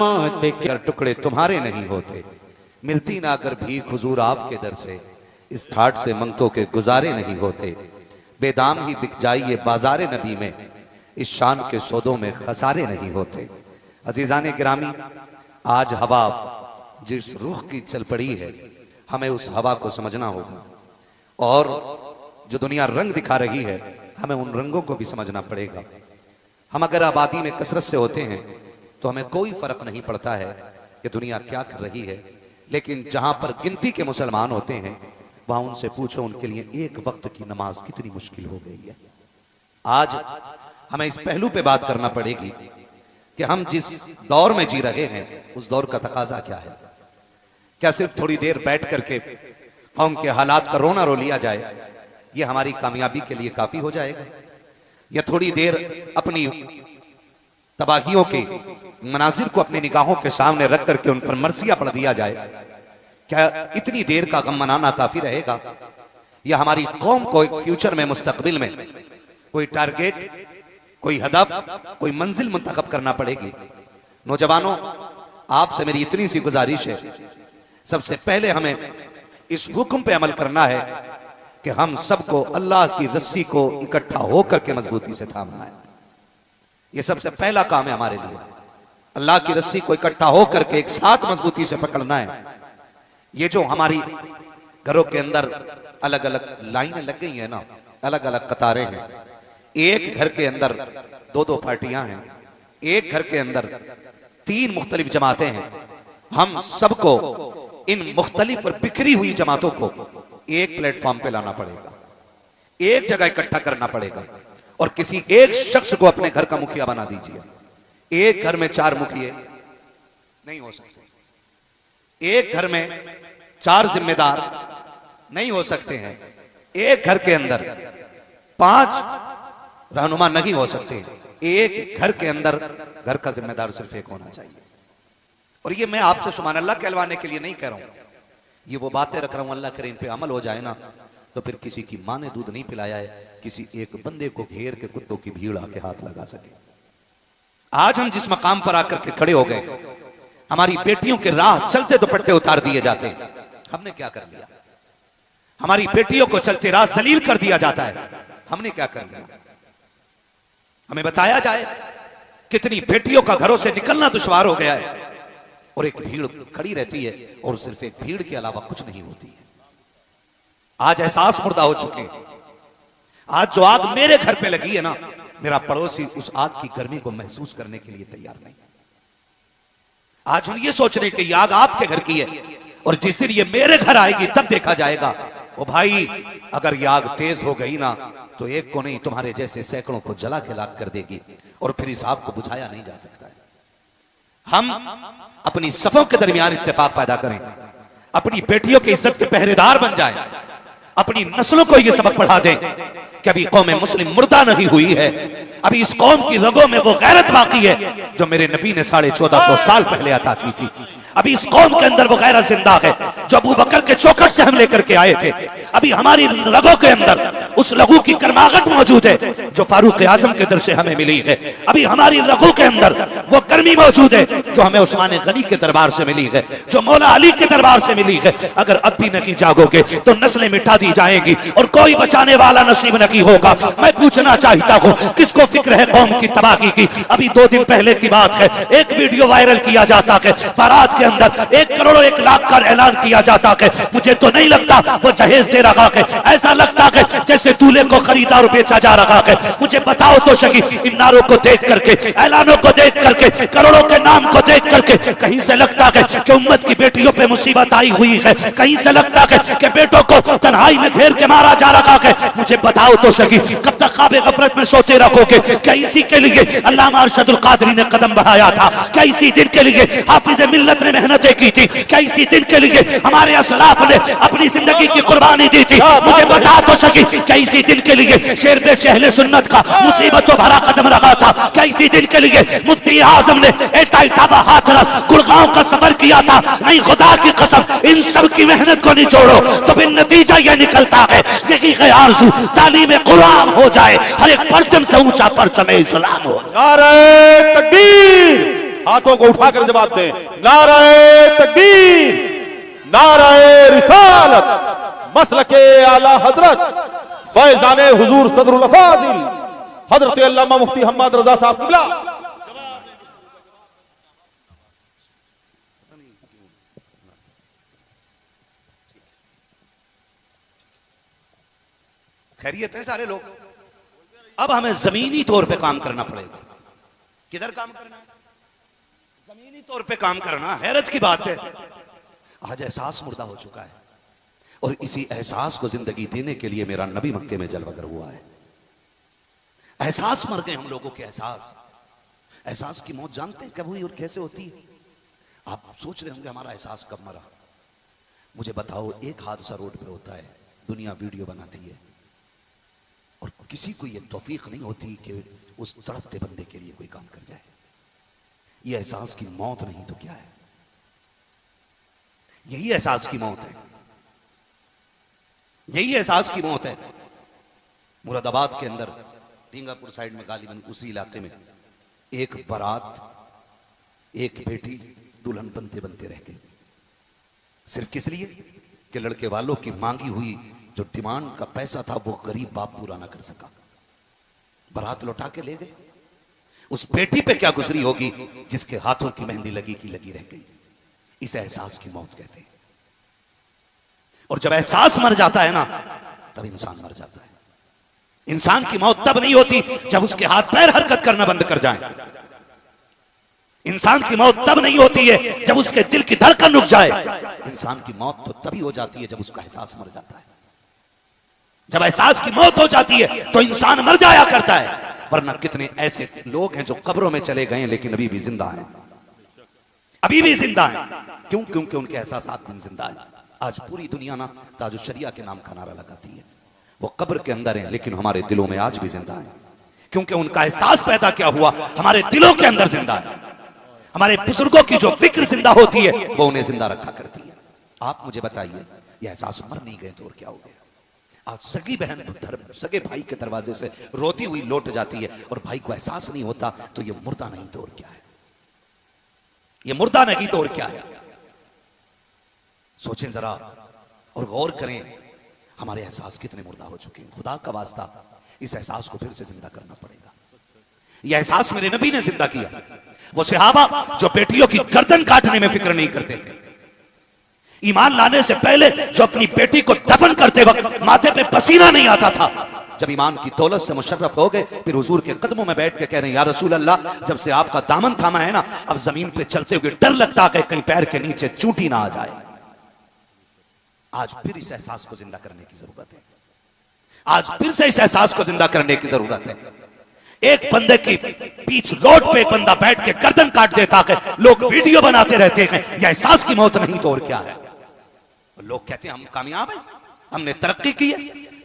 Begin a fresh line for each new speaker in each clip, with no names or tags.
अगर टुकड़े तुम्हारे नहीं होते, मिलती ना अगर भीख हुजूर आपके दर से, इस ठाट से मंगतों के गुजारे नहीं होते। बेदाम ही बिक जाइए बाजारे नबी में, इस शान के सौदों में खसारे नहीं होते। अजीजान गिरामी, आज हवा जिस रुख की चल पड़ी है, हमें उस हवा को समझना होगा, और जो दुनिया रंग दिखा रही है, हमें उन रंगों को भी समझना पड़ेगा। हम अगर आबादी में कसरत से होते हैं तो हमें कोई फर्क नहीं पड़ता है कि दुनिया क्या कर रही है, लेकिन जहां पर गिनती के मुसलमान होते हैं, वहां उनसे पूछो उनके लिए एक वक्त की नमाज कितनी मुश्किल हो गई है। आज हमें इस पहलू पे बात करना पड़ेगी कि हम जिस दौर में जी रहे हैं, उस दौर का तकाजा क्या है। क्या सिर्फ थोड़ी देर बैठ करके कौम के हालात का रोना रो लिया जाए, ये हमारी कामयाबी के लिए काफी हो जाएगा? या थोड़ी देर अपनी तबाहियों के मनाजिर को अपनी निगाहों के सामने रख करके उन पर मरसिया पढ़ दिया जाए, क्या इतनी देर का गम मनाना काफी रहेगा? या हमारी कौम को एक फ्यूचर में, मुस्तकबिल में कोई टारगेट, कोई हदफ, कोई मंजिल मुंतखब करना पड़ेगी? नौजवानों, आपसे मेरी इतनी सी गुजारिश है, सबसे पहले हमें इस हुक्म पे अमल करना है कि हम सबको अल्लाह की रस्सी को इकट्ठा होकर के मजबूती से थामना है। यह सबसे पहला काम है हमारे लिए, अल्लाह की रस्सी को इकट्ठा होकर के एक साथ मजबूती से पकड़ना है। ये जो हमारी घरों के अंदर अलग अलग लाइनें लग गई हैं ना, अलग अलग कतारें हैं, एक घर के अंदर दो दो पार्टियां हैं, एक घर के अंदर तीन मुख्तलिफ जमातें हैं। हम सबको इन मुख्तलिफ और बिखरी हुई जमातों को एक प्लेटफॉर्म पे लाना पड़ेगा, एक जगह इकट्ठा करना पड़ेगा, और किसी एक शख्स को अपने घर का मुखिया बना दीजिए। एक घर में 4 मुखिए नहीं हो सकते, एक घर में 4 जिम्मेदार नहीं हो सकते हैं, एक घर के अंदर 5 रहनुमा नहीं हो सकते, एक घर के अंदर घर का जिम्मेदार सिर्फ एक होना चाहिए। और ये मैं आपसे सुभान अल्लाह कहलवाने के लिए नहीं कह रहा हूं, ये वो बातें रख रहा हूं, अल्लाह करे इन पे अमल हो जाए ना, तो फिर किसी की मां ने दूध नहीं पिलाया है, किसी एक बंदे को घेर के कुत्तों की भीड़ आके हाथ लगा सके। आज हम जिस मकाम पर आकर के खड़े हो गए, हमारी बेटियों के राह चलते दुपट्टे उतार दिए जाते हैं, हमने क्या कर लिया? हमारी बेटियों को चलते राह जलील कर दिया जाता है, हमने क्या कर लिया? हमें बताया जाए, कितनी बेटियों का घरों से निकलना दुश्वार हो गया है, और एक भीड़ खड़ी रहती है, और सिर्फ एक भीड़ के अलावा कुछ नहीं होती है। आज एहसास मुर्दा हो चुके हैं। आज जो आग मेरे घर पे लगी है ना, मेरा पड़ोसी उस आग की गर्मी को महसूस करने के लिए तैयार नहीं। आज हम ये सोच रहे हैं कि ये आग आपके घर की है, और जिस दिन ये मेरे घर आएगी तब देखा जाएगा। ओ भाई, अगर ये आग तेज हो गई ना, तो एक को नहीं तुम्हारे जैसे सैकड़ों को जला के लाख कर देगी, और फिर इस आग को बुझाया नहीं जा सकता है। हम अपनी सफों के दरमियान इत्तेफाक पैदा करें, अपनी बेटियों की इज्जत के पहरेदार बन जाएं, अपनी नस्लों को यह सबक पढ़ा दें कि अभी कौम मुस्लिम मुर्दा नहीं हुई है, अभी इस कौम की रगों में वो गैरत बाकी है जो मेरे नबी ने 1450 साल पहले अता की थी। अभी इस कौम के अंदर वो गैरत जिंदा है जो अबू बकर के चौखट से हम लेकर के आए थे। अभी हमारी रगों के अंदर उस लहू की गर्माहट मौजूद है जो फारूक आजम के दर से हमें मिली है। अभी हमारी रगों के अंदर वो गर्मी मौजूद है जो हमें उस्मान गनी के दरबार से मिली है, जो मौला अली के दरबार से मिली है। अगर अब भी नहीं जागोगे तो नस्लें मिटा दी जाएंगी और कोई बचाने वाला नसीब नहीं होगा। मैं पूछना चाहता हूँ, किसको फिक्र है कौम की तबाही की? अभी 2 दिन पहले की बात है, एक वीडियो वायरल किया जाता है, बारात के अंदर 1 करोड़ 1 लाख का ऐलान किया जाता है। मुझे तो नहीं लगता वो जहेज दे रहा है, ऐसा लगता है जैसे दूल्हे को खरीदा और बेचा जा रहा है। मुझे बताओ तो सही, इन नारों को देख करके, ऐलानों को देख करके, करोड़ों के नाम को देख करके कहीं से लगता है कि उम्मत की बेटियों पे मुसीबत आई हुई है, कहीं से लगता है कि बेटों को तन्हाई में घेर के मारा जा रहा है। मुझे बताओ तो सही, कब तक ख्वाबे गफलत में सोते रखोगे? क्या इसी के लिए अल्लामा अरशदुल कादरी ने कदम बढ़ाया था? क्या इसी दिन के लिए हाफिज मिल्लत ने मेहनतें की थी? क्या इसी दिन के लिए हमारे असलाफ ने अपनी जिंदगी की कुर्बानी दी थी? मुझे बता तो सकी, क्या इसी दिन के लिए शेर पे शहले सुन्नत का मुसीबतों भरा कदम रखा था? क्या इसी दिन के लिए मुफ्ती आजम ने इटावा हाथरस गुड़गांव का सफर किया था? नहीं, खुदा की कसम, इन सब की मेहनत को निचोड़ो तो फिर नतीजा यह निकलता है, यही है आरज़ू, तालीम कुरान हो जाए, हर एक परचम से ऊंचा परचम इस्लाम हो। नारे तकबीर,
हाथों को उठाकर जवाब दें। नाराए तकबीर, नाराए रिसालत, मसलके आला हजरत फैजाने हुजूर सदरुल अफाजिल हजरत अल्लामा मुफ्ती हम्मद रजा साहब किबला।
खैरियत है सारे लोग। अब हमें जमीनी तौर पे काम करना पड़ेगा। किधर काम करना है? जमीनी तौर पे काम करना। हैरत की बात है, आज एहसास मुर्दा हो चुका है और इसी एहसास को जिंदगी देने के लिए मेरा नबी मक्के में जलवागर हुआ है। एहसास मर गए हम लोगों के। एहसास की मौत जानते हैं कब हुई और कैसे होती है? आप सोच रहे होंगे हमारा एहसास कब मरा। मुझे बताओ, एक हादसा रोड पे होता है, दुनिया वीडियो बनाती है और किसी को यह तौफीक नहीं होती कि उस तड़पते बंदे के लिए कोई काम कर जाए। यह एहसास की मौत नहीं तो क्या है? यही एहसास की मौत है, यही एहसास की मौत है। मुरादाबाद के अंदर ढींगापुर साइड में गालिबन उसी इलाके में एक बारात, एक बेटी दुल्हन बनते बनते रह गई। सिर्फ किस लिए कि लड़के वालों की मांगी हुई जो डिमांड का पैसा था वो गरीब बाप पूरा ना कर सका। बारात लौटा के ले गए। उस बेटी पे क्या गुजरी होगी जिसके हाथों की मेहंदी लगी की लगी रह गई। इस एहसास की मौत कहते हैं। और जब एहसास मर जाता है ना, तब इंसान मर जाता है। इंसान की मौत तब नहीं होती जब उसके हाथ पैर हरकत करना बंद कर जाएं। इंसान की मौत तब नहीं होती है जब उसके दिल की धड़कन रुक जाए। इंसान की मौत तो तभी हो जाती है जब उसका एहसास मर जाता है। जब एहसास की मौत हो जाती है तो इंसान मर जाया करता है। वरना कितने ऐसे लोग हैं जो कब्रों में चले गए लेकिन अभी भी जिंदा हैं, अभी भी जिंदा हैं। क्यों? क्योंकि उनके एहसास दिन जिंदा है। आज पूरी दुनिया ना ताजुश शरिया के नाम का नारा लगाती है। वो कब्र के अंदर हैं लेकिन हमारे दिलों में आज भी जिंदा है, क्योंकि उनका एहसास पैदा क्या हुआ हमारे दिलों के अंदर जिंदा है। हमारे बुजुर्गों की जो फिक्र जिंदा होती है वो उन्हें जिंदा रखा करती है। आप मुझे बताइए, ये एहसास मर नहीं गए तो और क्या हो गया? आज सगी बहन सगे भाई के दरवाजे से रोती हुई लौट जाती है और भाई को एहसास नहीं होता, तो ये मुर्दा नहीं तो और क्या है? ये मुर्दा नहीं तो और क्या है? सोचें जरा और गौर करें, हमारे एहसास कितने मुर्दा हो चुके हैं। खुदा का वास्ता, इस एहसास को फिर से जिंदा करना पड़ेगा। यह एहसास मेरे नबी ने जिंदा किया। वो सहाबा जो बेटियों की गर्दन काटने में फिक्र नहीं करते थे, ईमान लाने से पहले जो अपनी बेटी को दफन करते वक्त माथे पे पसीना नहीं आता था, जब ईमान की दौलत से मुशर्रफ हो गए फिर हुजूर के कदमों में बैठ के कह रहे हैं, या रसूल अल्लाह, जब से आपका दामन थामा है ना, अब जमीन पे चलते हुए डर लगता है कहीं पैर के नीचे चूंटी ना आ जाए। आज फिर इस एहसास को जिंदा करने की जरूरत है। आज फिर से इस एहसास को जिंदा करने की जरूरत है। एक बंदे की पीछ लोट पे एक बंदा बैठ के गर्दन काट देता है, लोग वीडियो बनाते रहते हैं। यह एहसास की मौत नहीं तो और क्या है? लोग कहते हैं हम कामयाब हैं, हमने तरक्की की है।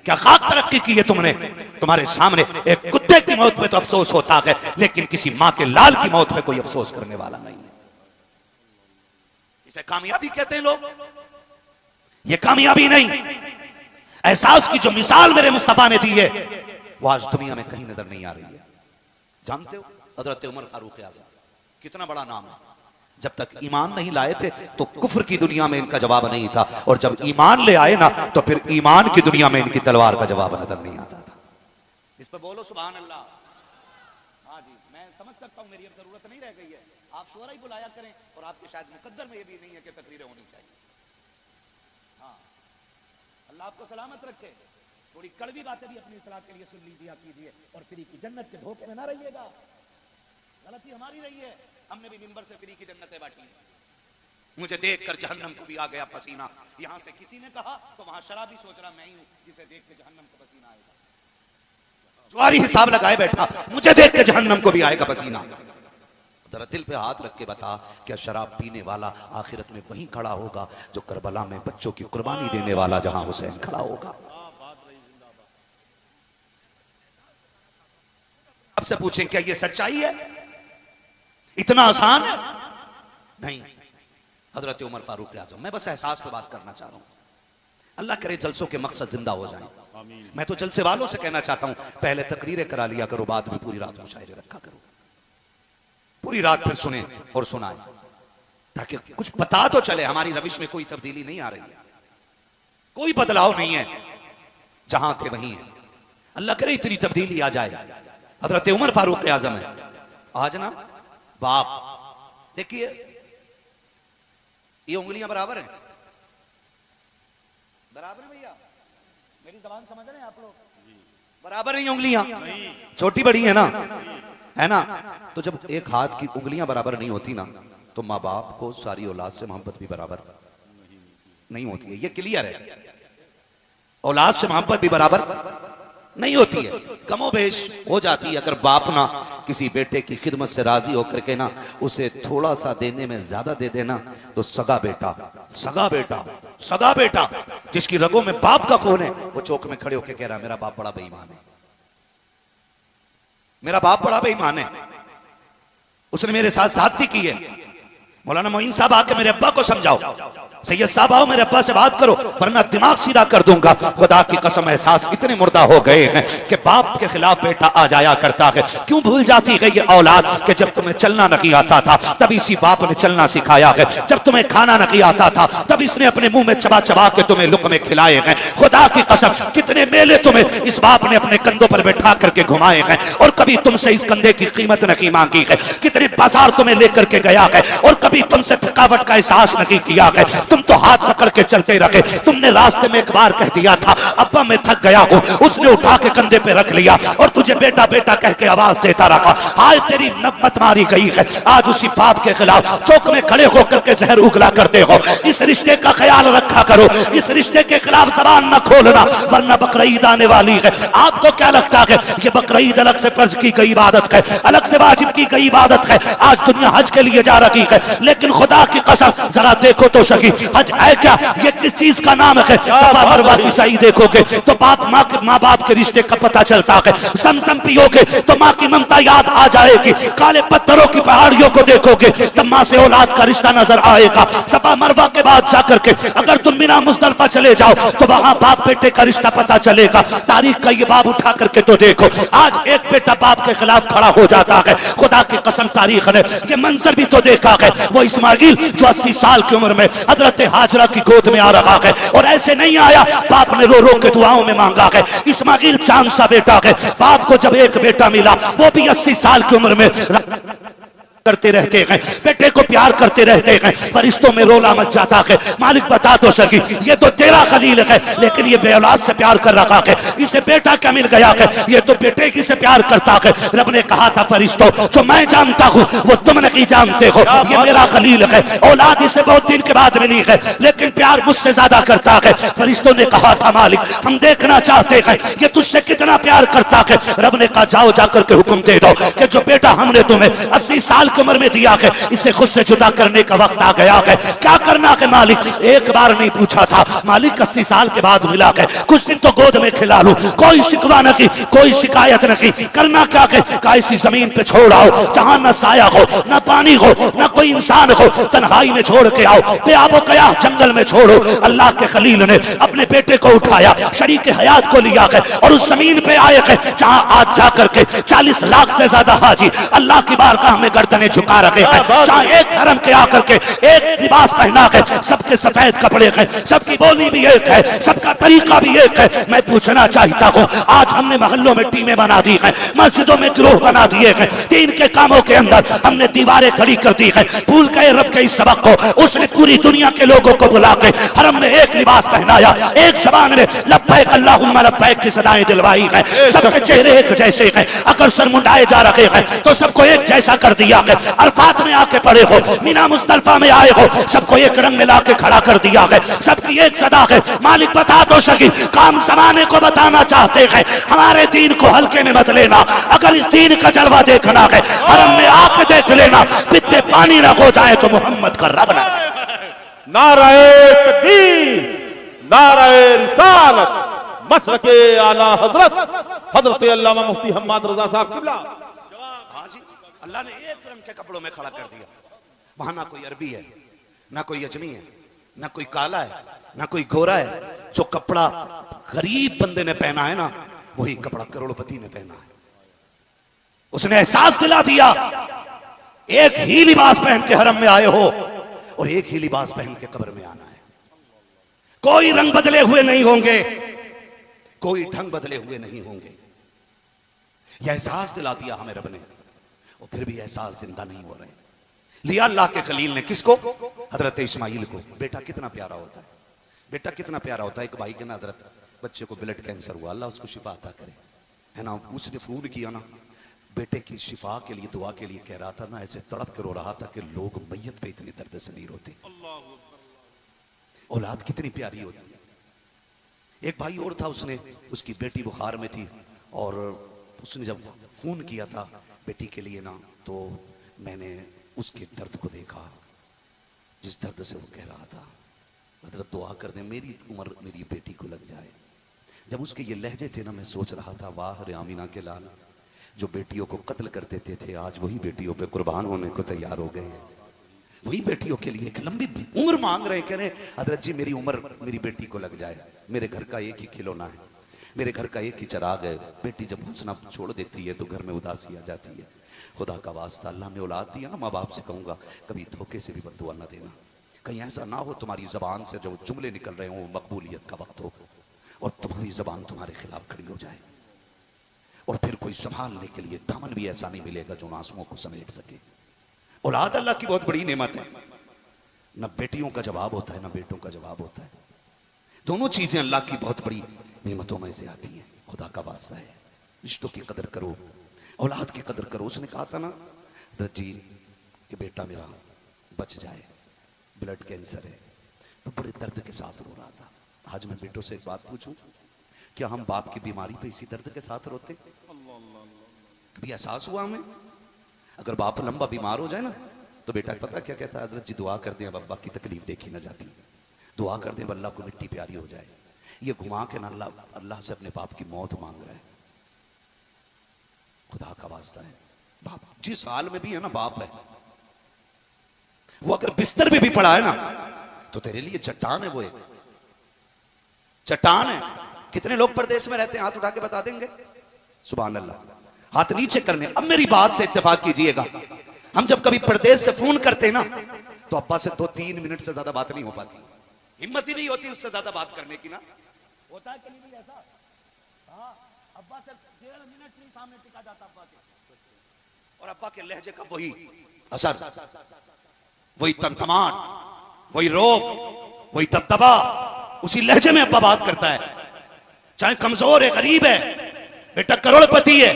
क्या खाक तरक्की की है तुमने? तुम्हारे सामने एक कुत्ते की मौत पे तो अफसोस होता है, लेकिन किसी मां के लाल की मौत पे कोई अफसोस करने वाला नहीं है। इसे कामयाबी कहते हैं लोग। ये कामयाबी नहीं, एहसास की जो मिसाल मेरे मुस्तफा ने दी है वो आज दुनिया में कहीं नजर नहीं आ रही है। जानते हो हजरत उमर फारूक आज़म, कितना बड़ा नाम है। जब तक ईमान नहीं लाए थे तो कुफ्र की दुनिया में इनका जवाब नहीं था, और जब ईमान ले आए ना तो फिर ईमान की दुनिया में इनकी तलवार का जवाब नजर नहीं आता था। इस पर बोलो सुभान अल्लाह। हाँ जी, मैं समझ सकता हूँ, मेरी अब जरूरत नहीं रह गई है। आप शुरा ही बुलाया करें, और आपके शायद मुकद्दर में ये भी नहीं है कि तकरीरें होनी चाहिए। हाँ, अल्लाह आपको सलामत रखे। थोड़ी कड़वी बातें भी अपनी इस्लाह के लिए सुन लीजिए कीजिए, और फ्री की जन्नत के धोखे में ना रहिएगा। गलती हमारी रही है, हमने भी मिंबर से फ्री की जन्नतें बांटी। मुझे देखकर जहन्नम को भी आ गया पसीना। यहां से किसी ने कहा तो वहां शराबी सोच रहा मैं ही हूं जिसे देख के जहन्नम को पसीना आएगा। जुआरी हिसाब लगाए बैठा, मुझे देख के जहन्नम को भी आएगा पसीना। जरा दिल पे हाथ रख के बता, क्या शराब पीने वाला आखिरत में वहीं खड़ा होगा जो करबला में बच्चों की कुर्बानी देने वाला जहां हुसैन खड़ा होगा? अब से पूछें क्या ये सच्चाई है? इतना आसान है? नहीं। हजरत उमर फारूक आज़म, मैं बस एहसास पे बात करना चाह रहा हूं। अल्लाह करे जलसों के मकसद जिंदा हो जाए। मैं तो जलसे वालों से कहना चाहता हूं, पहले तकरीरें करा लिया करो, बाद में पूरी रात मुशायरे रखा करो। पूरी रात फिर सुने और सुनाए, ताकि कुछ पता तो चले हमारी रविश में कोई तब्दीली नहीं आ रही है, कोई बदलाव नहीं है, जहां थे वहीं है। अल्लाह करे इतनी तब्दीली आ जाए। हजरत उमर फारूक आजम है आज ना, बाप देखिए ये उंगलियां बराबर हैं, बराबर भैया, मेरी जबान समझ रहे हैं आप लोग? बराबर नहीं उंगलियां, छोटी बड़ी है ना। तो जब एक हाथ की उंगलियां बराबर नहीं होती ना, तो माँ बाप को सारी औलाद से मोहब्बत भी बराबर नहीं होती है। ये क्लियर है, औलाद से मोहब्बत भी बराबर नहीं होती है, कमोबेश हो जाती है। अगर बाप ना किसी बेटे की खिदमत से राजी होकर के ना उसे थोड़ा सा देने में ज्यादा दे देना, तो सगा बेटा जिसकी रगों में बाप का खून है, वो चौक में खड़े होकर कह रहा मेरा बाप बड़ा बेईमान है, मेरा बाप बड़ा बेईमान है, उसने मेरे साथ ज्यादती की है। मौलाना मोइन साहब आके मेरे अब्बा को समझाओ, सैयद साहब आओ मेरे अब्बा से बात करो, वरना दिमाग सीधा कर दूंगा। खुदा की कसम एहसास इतने मुर्दा हो गए हैं कि बाप के खिलाफ बेटा आ जाया करता है। क्यों भूल जाती है ये औलाद कि जब तुम्हें चलना नहीं आता था तब इसी बाप ने चलना सिखाया है, जब तुम्हें खाना नहीं आता था तब इसने अपने मुंह में चबा चबा के तुम्हें लुक़्मे खिलाए हैं। खुदा की कसम कितने मेले तुम्हें इस बाप ने अपने कंधों पर बैठा करके घुमाए हैं और कभी तुमसे इस कंधे की कीमत नहीं मांगी है। कितने बाजार तुम्हें लेकर के गया है और कभी तुमसे थकावट का एहसास नहीं किया है। तुम तो हाथ पकड़ के चलते रहे। तुमने रास्ते में एक बार कह दिया था अब्बा मैं थक गया हूं, उसने उठा के कंधे पे रख लिया और तुझे बेटा बेटा कह के आवाज देता रहा। आज तेरी नब्बत मारी गई है, आज उसी बाप के खिलाफ चौक में खड़े होकर के जहर उगला करते हो। इस रिश्ते का ख्याल रखा करो, इस रिश्ते के खिलाफ जबान न खोलना, वरना बकरीद आने वाली है। आपको क्या लगता है ये बकरीद अलग से फर्ज की गई इबादत है, अलग से वाजिब की गई इबादत है? आज दुनिया हज के लिए जा रही है, लेकिन खुदा की कसम जरा देखो तो सही हज है क्या? ये किस चीज का नाम है? सफा मरवा की सही देखोगे तो बाप माँ बाप के रिश्ते का पता चलता है। समसम पियोगे तो माँ की ममता याद आ जाएगी। काले पत्थरों की पहाड़ियों को देखोगे तब माँ से औलाद का रिश्ता नजर आएगा। सफा मरवा के बाद जाकर के अगर तुम मिना मुजदलिफा चले जाओ तो वहां बाप बेटे का रिश्ता पता चलेगा। तारीख का ये बाब उठा करके तो देखो, आज एक बेटा बाप के खिलाफ खड़ा हो जाता है। खुदा की कसम तारीख ने ये मंजर भी तो देखा है। वो इस्माइल जो 80 साल की उम्र में हजरत हाजरा की गोद में आ रहा है और ऐसे नहीं आया, बाप ने रो रो के दुआओं में मांगा है। इस्माइल चांद सा बेटा है। बाप को जब एक बेटा मिला वो भी 80 साल की उम्र में करते रहते हैं, बेटे को प्यार करते रहते हैं। फरिश्तों में रोला मच जाता है, मालिक बता तो सकी ये तो तेरा खलील है, लेकिन ये बेऔलाद से प्यार कर रखा है, इसे बेटा क्या मिल गया है, ये तो बेटे की से प्यार करता है। रब ने कहा था फरिश्तों जो मैं जानता हूँ वो तुम नहीं जानते हो, ये मेरा खलील है। औलाद इसे बहुत दिन के बाद मिली है, लेकिन प्यार मुझसे ज्यादा करता है। फरिश्तों ने कहा था मालिक हम देखना चाहते हैं ये तुझसे कितना प्यार करता है। रब ने कहा जाओ जाकर के हुक्म दे दो कि जो बेटा हमने तुम्हें 80 साल उम्र में दिया है इसे खुद से जुदा करने का वक्त आ गया है। क्या करना है मालिक? एक बार नहीं पूछा था मालिक 80 साल के बाद मिला है, कुछ दिन तो गोद में खिला लूं, कोई शिकवा नहीं, कोई शिकायत नहीं। करना क्या है? ऐसी जमीन पे छोड़ आओ जहां न साया हो, न पानी हो, न कोई इंसान हो, तन्हाई में छोड़ के आओ। बेआबो कया जंगल में छोड़ो। अल्लाह के खलील ने अपने बेटे को उठाया, शरीक हयात को लिया है और उस जमीन पे आए हैं जहां आज जाकर के 40 लाख से ज्यादा हाजी अल्लाह की बारगाह में गर्दन झुका रखे हैं। जहां एक धर्म के आकर के एक लिबास पहना है, सबके सफेद कपड़े हैं, सबकी बोली भी एक है, सबका तरीका भी एक है। मैं पूछना चाहता हूं आज हमने मोहल्लों में टीमें बना दी हैं, मस्जिदों में गिरोह बना दिए हैं, दीन के कामों के अंदर हमने दीवारें खड़ी कर दी है। भूल गए रब के इस सबक को। उसने पूरी दुनिया के लोगों को बुला के हरम में एक लिबास पहनाया, एक जबान में लब्बैक अल्लाहुम्मा लब्बैक की सदाएं दिलवाई है। सबके चेहरे एक जैसे हैं, अगर सर मुंडाए जा रहे हैं तो सबको एक जैसा कर दिया है। अरफात में आके पड़े हो, मीना मुस्तल्फा में आए हो, सबको एक रंग में लाके खड़ा कर दिया है। सबकी एक सदा है मालिक बता तो सकी काम जमाने को बताना चाहते हैं, हमारे दीन को हल्के में मत लेना। अगर इस दीन का जलवा देखना है हरम में आके देख लेना, पित्ते पानी न हो जाए तो मोहम्मद का रब ना।
नाराए तकबीर, नाराए रिसालत, मसलके आला हजरत अल्लामा मुफ्ती हम्माद रजा साहब किबला।
अल्लाह ने एक रंग के कपड़ों में खड़ा कर दिया। वहां ना कोई अरबी है, ना कोई अजमी है, ना कोई काला है, ना कोई गोरा है। जो कपड़ा गरीब बंदे ने पहना है ना वही कपड़ा करोड़पति ने पहना है। उसने एहसास दिला दिया
एक ही लिबास पहन के हरम में आए हो और एक ही लिबास पहन के कब्र में आना है। कोई रंग बदले हुए नहीं होंगे, कोई ढंग बदले हुए नहीं होंगे। यह एहसास दिला दिया हमें रब ने, और फिर भी एहसास जिंदा नहीं हो रहे। लिया अल्लाह के खलील ने किसको? हजरत इस्माइल को। बेटा कितना प्यारा होता है, बेटा कितना प्यारा होता है। एक भाई के ना हजरत बच्चे को ब्लड कैंसर हुआ, अल्लाह उसको शिफा अता करे, है ना। उसने फोन किया ना, बेटे की शिफा के लिए दुआ के लिए कह रहा था ना, ऐसे तड़प के रो रहा था कि लोग मैयत पे इतनी दर्द से नहीं रोते। औलाद कितनी प्यारी होती है। एक भाई और था, उसने उसकी बेटी बुखार में थी और उसने जब फोन किया था बेटी के लिए ना, तो मैंने उसके दर्द को देखा, जिस दर्द से वो कह रहा था हजरत दुआ कर दे मेरी उम्र मेरी बेटी को लग जाए। जब उसके ये लहजे थे ना, मैं सोच रहा था वाह रे आमीना के लाल, जो बेटियों को कत्ल कर देते थे आज वही बेटियों पे कुर्बान होने को तैयार हो गए हैं। वही बेटियों के लिए एक लंबी उम्र मांग रहे हैं, कह रहे हजरत जी मेरी उम्र मेरी बेटी को लग जाए, मेरे घर का एक ही खिलौना है, मेरे घर का एक ही चिराग है। बेटी जब हंसना छोड़ देती है तो घर में उदासी आ जाती है। खुदा का वास्ता अल्लाह ने औलाद दिया ना, माँ बाप से कहूंगा कभी धोखे से भी बद्दुआ न देना। कहीं ऐसा ना हो तुम्हारी जबान से जो जुमले निकल रहे हो मकबूलियत का वक्त हो और तुम्हारी जबान तुम्हारे खिलाफ खड़ी हो जाए, और फिर कोई संभालने के लिए दामन भी ऐसा नहीं मिलेगा जो आंसुओं को समेट सके। औलाद अल्लाह की बहुत बड़ी नेमत है। न बेटियों का जवाब होता है न बेटों का जवाब होता है। दोनों चीजें अल्लाह की बहुत बड़ी नेमतों में से आती हैं। खुदा का वास्ता है रिश्तों की कदर करो, औलाद की कदर करो। उसने कहा था ना हजरत जी कि बेटा मेरा बच जाए, ब्लड कैंसर है, तो बड़े दर्द के साथ रो रहा था। आज मैं बेटों से एक बात पूछूं, क्या हम बाप की बीमारी पे इसी दर्द के साथ रोते? कभी एहसास हुआ हमें? अगर बाप लंबा बीमार हो जाए ना तो बेटा पता क्या कहता है? हजरत जी दुआ कर दें अब अब्बा की तकलीफ देखी ना जाती, दुआ कर दें अल्लाह को मिट्टी प्यारी हो जाए। ये घुमा के ना अल्लाह से अपने बाप की मौत मांग रहा है। खुदा का वास्ता है, बाप जिस हाल में भी है ना बाप है, वो अगर बिस्तर में भी पड़ा है ना तो तेरे लिए चट्टान है, वो एक चट्टान है। कितने लोग परदेश में रहते हैं, हाथ उठा के बता देंगे? सुभान अल्लाह, हाथ नीचे करने। अब मेरी बात से इत्तेफाक कीजिएगा, हम जब कभी परदेश से फोन करते ना तो अब्बा से 2-3 मिनट से ज्यादा बात नहीं हो पाती, हिम्मत ही नहीं होती उससे ज्यादा बात करने की ना। होता है कहीं भी ऐसा? हाँ, अब्बा से 1.5 मिनट नहीं सामने टिका जाता अब्बा के, और अब्बा के लहजे का वही असर, वही तमतमाट, वही रोब, वही दबदबा, उसी लहजे में अब्बा बात करता है। चाहे कमजोर है, गरीब है, बेटा करोड़पति है,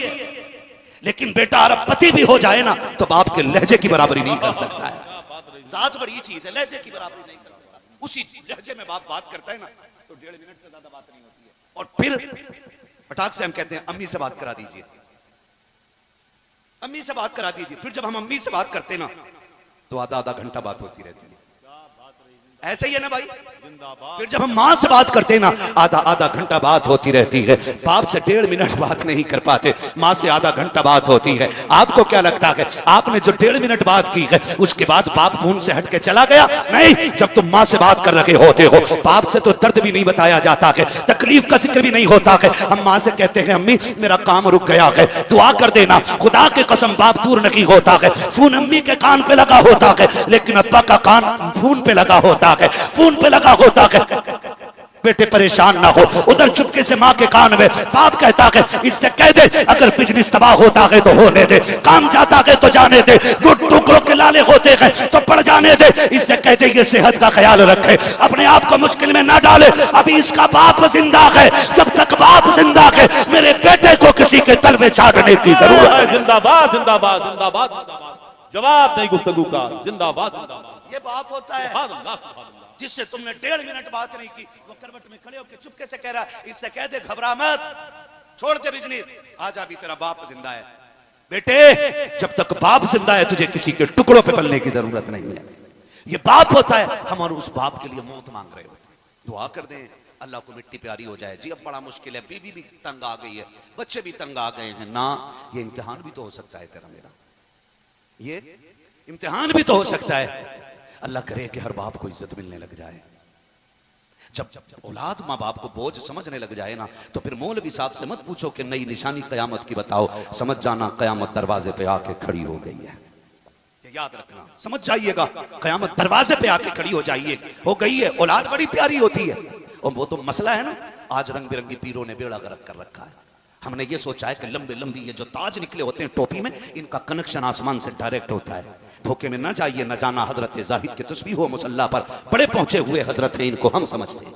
लेकिन बेटा अरबपति भी हो जाए ना तो बाप के लहजे की बराबरी नहीं कर सकता है। जात बड़ी चीज है, लहजे की बराबरी नहीं कर सकता। उसी लहजे में बाप बात करता है ना तो 1.5 मिनट से ज्यादा बात नहीं होती है। और फिर फटाक से हम कहते हैं अम्मी से बात करा दीजिए, अम्मी से बात करा दीजिए। फिर जब हम अम्मी से बात करते ना तो आधा घंटा बात होती रहती है। ऐसे ही है ना भाई? फिर जब हम माँ से बात करते हैं ना आधा घंटा बात होती रहती है। बाप से 1.5 मिनट बात नहीं कर पाते, माँ से आधा घंटा बात होती है। आपको क्या लगता है आपने जो 1.5 मिनट बात की है उसके बाद बाप फोन से हट के चला गया? नहीं, जब तुम माँ से बात कर रहे होते हो बाप से तो दर्द भी नहीं बताया जाता है, तकलीफ का जिक्र भी नहीं होता है। हम माँ से कहते हैं अम्मी मेरा काम रुक गया है, दुआ कर देना। खुदा के कसम बाप दूर नहीं होता है, फोन अम्मी के कान पे लगा होता है, लेकिन अब्बा का कान फोन पे लगा होता है, फोन पे लगा होता है। बेटे परेशान ना हो, उधर चुपके से माँ के कान में बाप कहता है इससे कह दे अगर बिजनेस तबाह होता है तो होने दे, काम जाता है तो जाने दे, टुकड़ों के लाले होते हैं तो पड़ जाने दे। इससे कह दे ये सेहत का ख्याल रखे, अपने आप को मुश्किल में ना डाले। अभी इसका बाप जिंदा है, जब तक बाप जिंदा है मेरे बेटे को किसी के तलवे चाटने की जरूरत है।
जिंदाबाद जिंदाबाद जिंदाबाद, जवाब नहीं गुफ्तगू का, जिंदाबाद जिंदाबाद।
ये बाप होता है जिससे तुमने 1.5 मिनट बात नहीं की, वो करवट में खड़े होकर चुपके से कह रहा है इससे कह दे घबरा मत, छोड़ दे बिजनेस, आजा भी तेरा बाप जिंदा है। बेटे जब तक बाप जिंदा है तुझे किसी के टुकड़ों पे पलने की जरूरत नहीं है। ये बाप होता है, हम और उस बाप के लिए मौत मांग रहे होते हैं। दुआ कर दें अल्लाह को मिट्टी प्यारी हो जाए। जी अब बड़ा मुश्किल है, बीवी भी तंग आ गई है, बच्चे भी तंग आ गए हैं ना, ये इम्तिहान भी तो हो सकता है तेरा मेरा, ये इम्तिहान भी तो हो सकता है। अल्लाह करे कि हर बाप को इज्जत मिलने लग जाए। जब औलाद माँ बाप को बोझ समझने लग जाए ना तो फिर मौलवी साहब से मत पूछो कि नई निशानी कयामत की बताओ, समझ जाना कयामत दरवाजे पे आके खड़ी हो गई है। कि याद रखना, समझ जाइएगा, कयामत दरवाजे पे आके खड़ी हो जाइए, हो गई है। औलाद बड़ी प्यारी होती है, और वो तो मसला है ना, आज रंग बिरंगी पीरों ने बेड़ा गर्क कर रखा है। हमने ये सोचा है कि लंबे लंबी ये जो ताज निकले होते हैं टोपी में, इनका कनेक्शन आसमान से डायरेक्ट होता है। धोखे में ना जाइए, न जाना हजरत जाहिद के तस्बीह हो मुसल्ला पर बड़े पहुंचे हुए हजरत है, इनको हम समझते हैं,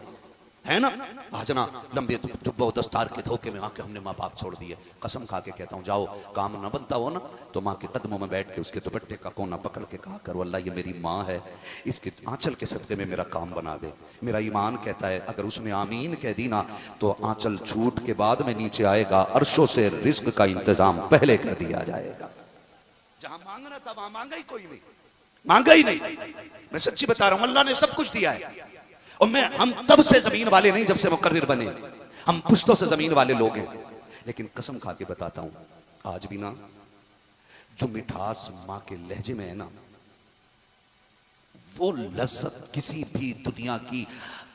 है ना। आज ना लंबे जुब्बा दस्तार के धोखे में आके हमने माँ बाप छोड़ दिए। कसम खा के कहता हूँ, जाओ काम ना बनता हो ना तो माँ के कदमों में बैठ के उसके दुपट्टे का कोना पकड़ के कहा करो, अल्लाह ये मेरी माँ है, इसके आंचल के सदके में मेरा काम बना दे। मेरा ईमान कहता है अगर उसने आमीन कह दी ना तो आंचल छूट के बाद में नीचे आएगा, अर्शों से रिज्क का इंतजाम पहले कर दिया जाएगा। जहां मांगना था वहां मांगा ही कोई नहीं, मांगा ही नहीं। मैं सच्ची बता रहा हूं, अल्लाह ने सब कुछ दिया है। और हम तब से जमीन वाले नहीं जब से मुकर्रिर बने, हम पुश्तों से जमीन वाले लोग हैं। लेकिन कसम खा के बताता हूं, आज भी ना जो मिठास मां के लहजे में है ना, वो लज्जत किसी भी दुनिया की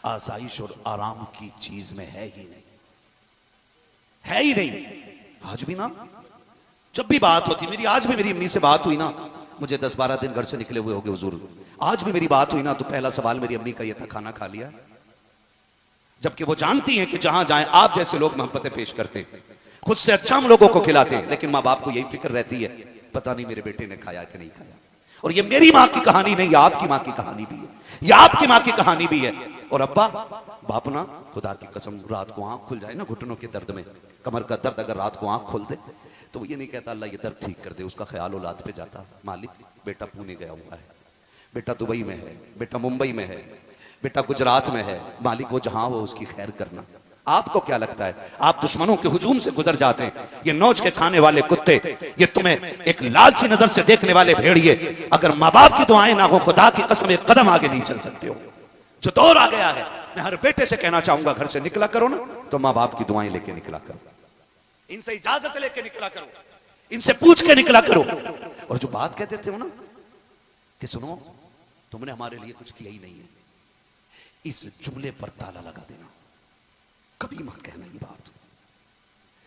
आसाइश और आराम की चीज में है ही नहीं, है ही नहीं। आज भी ना जब भी बात होती, मेरी आज भी मेरी अम्मी से बात हुई ना, मुझे 10-12 दिन घर से निकले हुए हो गए हुजूर, आज भी मेरी बात हुई ना तो पहला सवाल मेरी अम्मी का ये था, खाना खा लिया? जबकि वो जानती हैं कि जहां जाएं आप जैसे लोग मोहब्बतें पेश करते हैं, खुद से अच्छा हम लोगों को खिलाते हैं, लेकिन माँ बाप को यही फिक्र रहती है पता नहीं मेरे बेटे ने खाया कि नहीं खाया। और ये मेरी माँ की कहानी नहीं, ये आपकी माँ की कहानी भी है, ये आपकी माँ की कहानी भी है। और अब्बा बाप ना, खुदा की कसम, रात को आंख खुल जाए ना घुटनों के दर्द में, कमर का दर्द अगर रात को आंख खोल दे तो वो ये नहीं कहता अल्लाह ये दर्द ठीक कर दे, उसका ख्याल औलाद पे जाता, मालिक बेटा पुणे गया हुआ है, बेटा दुबई में है, बेटा मुंबई में है, बेटा गुजरात में है, मालिक वो जहां हो उसकी खैर करना। आपको क्या लगता है आप दुश्मनों के हुजूम से गुजर जाते हैं, ये नोच के खाने वाले कुत्ते, ये तुम्हें एक लालची नजर से देखने वाले भेड़िए, अगर माँ बाप की दुआएं ना हो खुदा की कसम एक कदम आगे नहीं चल सकते हो। जो दौर आ गया है, मैं हर बेटे से कहना चाहूंगा घर से निकला करो ना तो माँ बाप की दुआएं लेके निकला करो, इनसे इजाजत लेके निकला करो, इनसे पूछ के निकला करो। और जो बात कहते थे वो ना कि सुनो तुमने हमारे लिए कुछ किया ही नहीं है, इस जुमले पर ताला लगा देना, कभी मत कहना ये बात।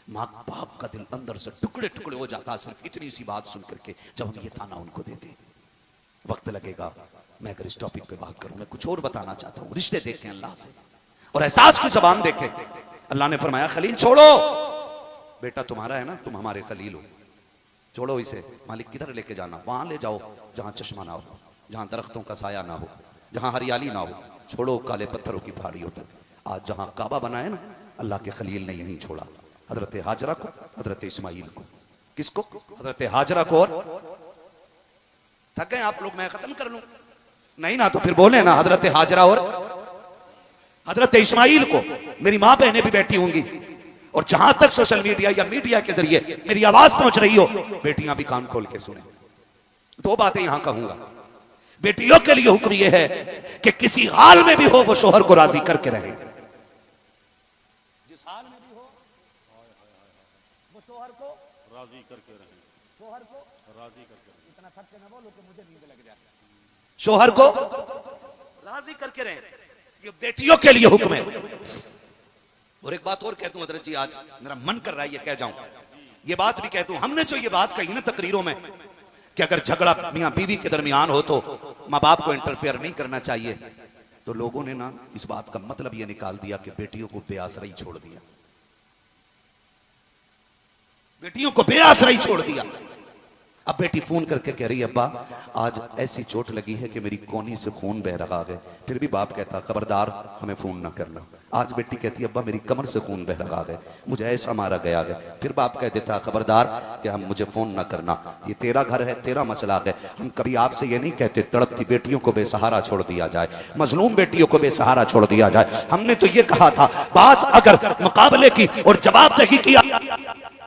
माँ बाप का दिल अंदर से टुकड़े टुकड़े हो जाता सिर्फ इतनी सी बात सुन करके जब हम ये ताना उनको देते। वक्त लगेगा, मैं अगर इस टॉपिक पे बात करूं, मैं कुछ और बताना चाहता हूं। रिश्ते देखें अल्लाह से और एहसास की जबान देखें। अल्लाह ने फरमाया खलील छोड़ो, बेटा तुम्हारा है ना, तुम हमारे खलील हो, छोड़ो इसे। मालिक किधर लेके जाना? वहां ले जाओ जहां चश्मा ना हो, जहां दरख्तों का साया ना हो, जहां हरियाली ना हो, छोड़ो काले पत्थरों की पहाड़ियों तक। आज जहां काबा बना है ना, अल्लाह के खलील ने यहीं छोड़ा, हजरत हाजरा को, हजरत इस्माइल को। किसको? हजरत हाजरा को। और थक गए आप लोग, मैं खत्म कर लूं? नहीं ना तो फिर बोले ना, हजरत हाजरा और हजरत इस्माइल को। मेरी माँ बहनें भी बैठी होंगी, और जहां तक सोशल मीडिया या मीडिया के जरिए मेरी आवाज पहुंच रही हो, बेटियां भी कान खोल के सुने। दो बातें यहां कहूंगा। बेटियों के लिए हुक्म यह है कि किसी हाल में भी हो वो शोहर को राजी करके रहे, जिस हाल में भी हो वो शोहर को राजी करके रहे, शोहर को राजी करके रहे। इतना सच ना बोलो कि मुझे नींद लग जाए। शोहर को राजी करके रहे, ये बेटियों के लिए हुक्म है। और एक बात और कह दूं हजरत जी, आज मेरा मन कर रहा है ये कह जाऊं, ये बात भी कह दूं। हमने जो ये बात कही ना तकरीरों में कि अगर झगड़ा मियां बीवी के दरमियान हो तो माँ बाप को इंटरफेयर नहीं करना चाहिए, तो लोगों ने ना इस बात का मतलब ये निकाल दिया कि बेटियों को बेआसराई छोड़ दिया, बेटियों को बेआसराई छोड़ दिया। अब बेटी फोन करके कह रही है अब्बा आज ऐसी चोट लगी है कि मेरी कोनी से खून बह रहा है, फिर भी बाप कहता खबरदार हमें फोन ना करना। आज बेटी कहती है अब्बा मेरी कमर से खून बह रहा है, मुझे ऐसा मारा गया है, फिर बाप कह देता खबरदार कि हम मुझे फोन ना करना, ये तेरा घर है, तेरा मसला है। हम कभी आपसे ये नहीं कहते तड़पती बेटियों को बेसहारा छोड़ दिया जाए, मजलूम बेटियों को बेसहारा छोड़ दिया जाए। हमने तो ये कहा था बात अगर मुकाबले की और जवाबदेही की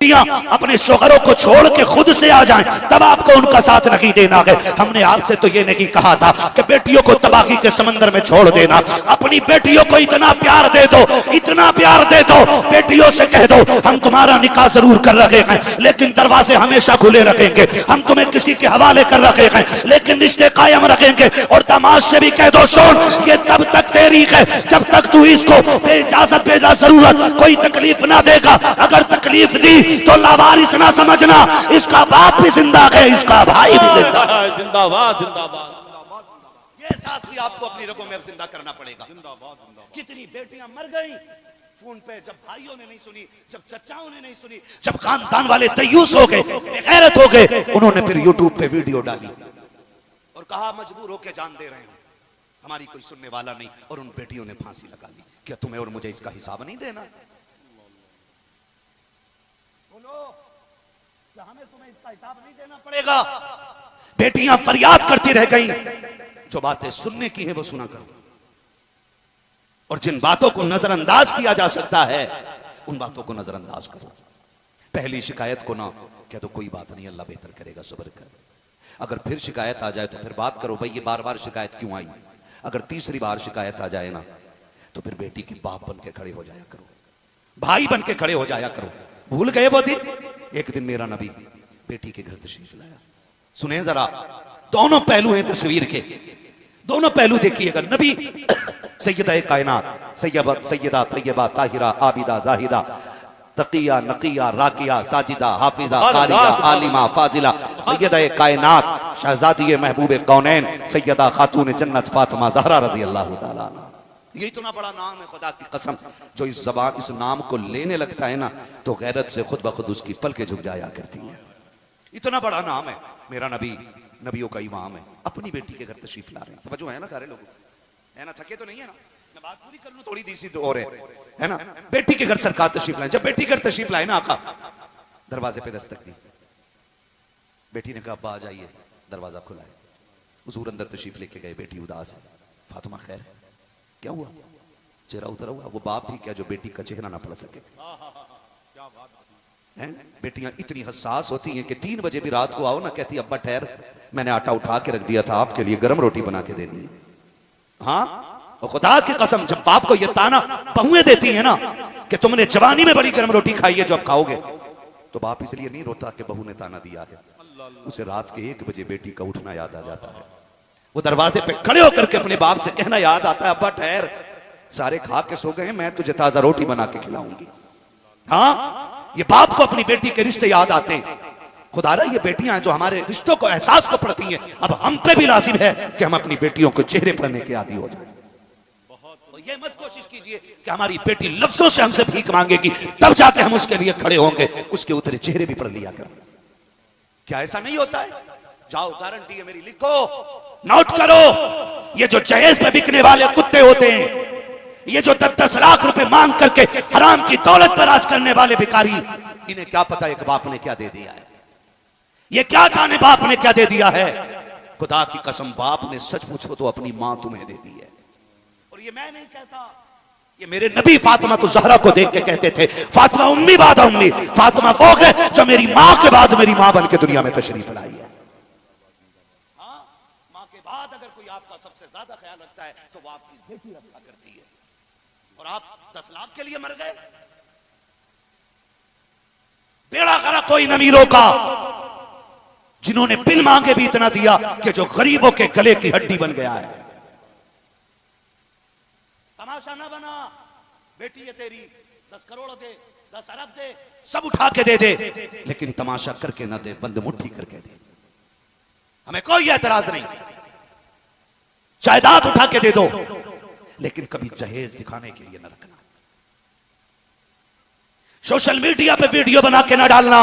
अपने शोहरों को छोड़ के खुद से आ जाएं तब आपको उनका साथ नहीं देना है। हमने आपसे तो ये नहीं कहा था कि बेटियों को तबाही के समंदर में छोड़ देना। अपनी बेटियों को इतना प्यार दे दो, इतना प्यार दे दो, बेटियों से कह दो हम तुम्हारा निकाह जरूर कर रखे हैं लेकिन दरवाजे हमेशा खुले रखेंगे, हम तुम्हें किसी के हवाले कर रखे हैं लेकिन रिश्ते कायम रखेंगे। और दामाद से भी कह दो सुन ये तब तक तेरी है जब तक तू इसको बेइजाजत बेजा जरूरत कोई तकलीफ ना देगा, अगर तकलीफ दी तो लावारिस ना समझना, इसका बाप भी जिंदा है, इसका भाई भी जिंदा।
जिंदाबाद जिंदाबाद।
ये एहसास भी आपको अपनी रगों में अब जिंदा करना पड़ेगा। कितनी बेटियां मर गई फोन पे, जब भाइयों ने नहीं सुनी, जब चचाओं ने नहीं सुनी, जब खानदान वाले तयूस हो गए, बेगैरत हो गए, उन्होंने फिर यूट्यूब पे वीडियो डाली और कहा मजबूर होके जान दे रहे हैं, हमारी कोई सुनने वाला नहीं, और उन बेटियों ने फांसी लगा ली। क्या तुम्हें और मुझे इसका हिसाब नहीं देना? बोलो, क्या हमें तुम्हें इसका हिसाब नहीं देना पड़ेगा? बेटियां फरियाद करती रह गई, जो बातें सुनने की है वो सुना करो, और जिन बातों को नजरअंदाज किया जा सकता है उन बातों को नजरअंदाज करो। पहली शिकायत को ना कह दो कोई बात नहीं, अल्लाह बेहतर करेगा, सब्र कर। अगर फिर शिकायत आ जाए तो फिर बात करो, भाई ये बार बार शिकायत क्यों आई? अगर तीसरी बार शिकायत आ जाए ना तो फिर बेटी की बाप बन के खड़े हो जाया करो, भाई बन के खड़े हो जाया करो। भूल गए वो दिन? एक दिन मेरा नबी बेटी के घर तशरीफ लाया। सुने जरा, दोनों पहलू हैं तस्वीर के, दोनों पहलू देखिएगा। नबी सैयदा कायनात, सैयदा तैयबा ताहिरा आबिदा जाहिदा तकिया नकिया राकिया साजिदा हाफिजा कारिया आलिमा फाजिला सैयदा कायनात शहजादी महबूब कौनैन सैयदा खातून जन्नत फातिमा ज़हरा रज़ी अल्लाह ताला। ये इतना बड़ा नाम है, खुदा की कसम, जो इस जबान इस नाम को लेने लगता है ना तो गैरत से खुद ब खुद उसकी पलकें झुक जाया करती हैं। इतना बड़ा नाम है। मेरा नबी नबियों का इमाम है, अपनी बेटी के घर तशरीफ ला रहे हैं। तवज्जो है ना सारे लोगों, है ना? थके तो नहीं है ना? मैं बात पूरी कर लूं, थोड़ी दी सी तो और है ना? बेटी के घर सरकार तशरीफ लाए। जब बेटी घर तशरीफ लाए ना आका, दरवाजे पे दस्तक दी। बेटी ने कहा अब्बा आ जाइए। दरवाजा खुला है, हुजूर अंदर तशरीफ लेके गए। बेटी उदास है। फातिमा खैर है? क्या हुआ? चेहरा उतरा हुआ। वो बाप भी क्या जो बेटी का चेहरा ना पढ़ सके? बेटियां इतनी हसास होती हैं कि 3 बजे भी रात को आओ ना, कहती अब्बा ठहर, मैंने आटा उठा के रख दिया था, आपके लिए गर्म रोटी बना के देनी है। हाँ, और खुदा की कसम, जब बाप को ये ताना बहुएं देती है ना कि तुमने जवानी में बड़ी गर्म रोटी खाई है जो अब खाओगे, तो बाप इसलिए नहीं रोता कि बहू ने ताना दिया है, उसे रात के 1 बजे बेटी का उठना याद आ जाता है। वो दरवाजे पे खड़े होकर के अपने बाप से कहना याद आता है, अब्बा ठहर, सारे खा के सो गए, मैं तुझे ताजा रोटी बना के खिलाऊंगी। हाँ, ये बाप को अपनी बेटी के रिश्ते याद आते हैं। खुदारा ये बेटियां जो हमारे रिश्तों को एहसास को पड़ती हैं, अब हम पे भी लाजिम है कि हम अपनी बेटियों को चेहरे पढ़ने के आदी हो जाए। तो ये मत कोशिश कीजिए कि हमारी बेटी लफ्जों से हमसे भीख मांगेगी तब जाके हम उसके लिए खड़े होंगे, उसके उतरे चेहरे भी पढ़ लिया करो। क्या ऐसा नहीं होता है? जाओ, गारंटी है मेरी, लिखो, नोट करो। ये जो जहेज पे बिकने वाले कुत्ते होते हैं, ये जो 10-10 लाख रुपए मांग करके हराम की दौलत पर राज करने वाले भिखारी, इन्हें क्या पता एक बाप ने क्या दे दिया है? ये क्या जाने बाप ने क्या दे दिया है? खुदा की कसम, बाप ने सच पूछो तो अपनी मां तुम्हें दे दी है। और ये मैं नहीं कहता, ये मेरे नबी फातिमा तो ज़हरा को देख के कहते थे, फातिमा उम्मी बाद उम्मी, फातिमा वो है जो मेरी मां के बाद मेरी मां बन के दुनिया में तशरीफ लाई है। हाँ, मां के बाद अगर कोई आपका सबसे ज्यादा ख्याल रखता है तो वो आपकी बेटी रखा करती है, और आप 10 लाख के लिए मर गए। बेड़ा गर्क कोई अमीरों का जिन्होंने बिन मांगे भी इतना दिया कि जो गरीबों के गले की हड्डी बन गया है। तमाशा ना बना, बेटी है तेरी, 10 करोड़ दे, 10 अरब दे, सब उठा के दे दे, लेकिन तमाशा करके ना दे, बंद मुट्ठी करके दे। हमें कोई एतराज नहीं, जायदाद उठा के दे दो, लेकिन कभी जहेज दिखाने के लिए न रखना। सोशल मीडिया पे वीडियो बना के ना डालना।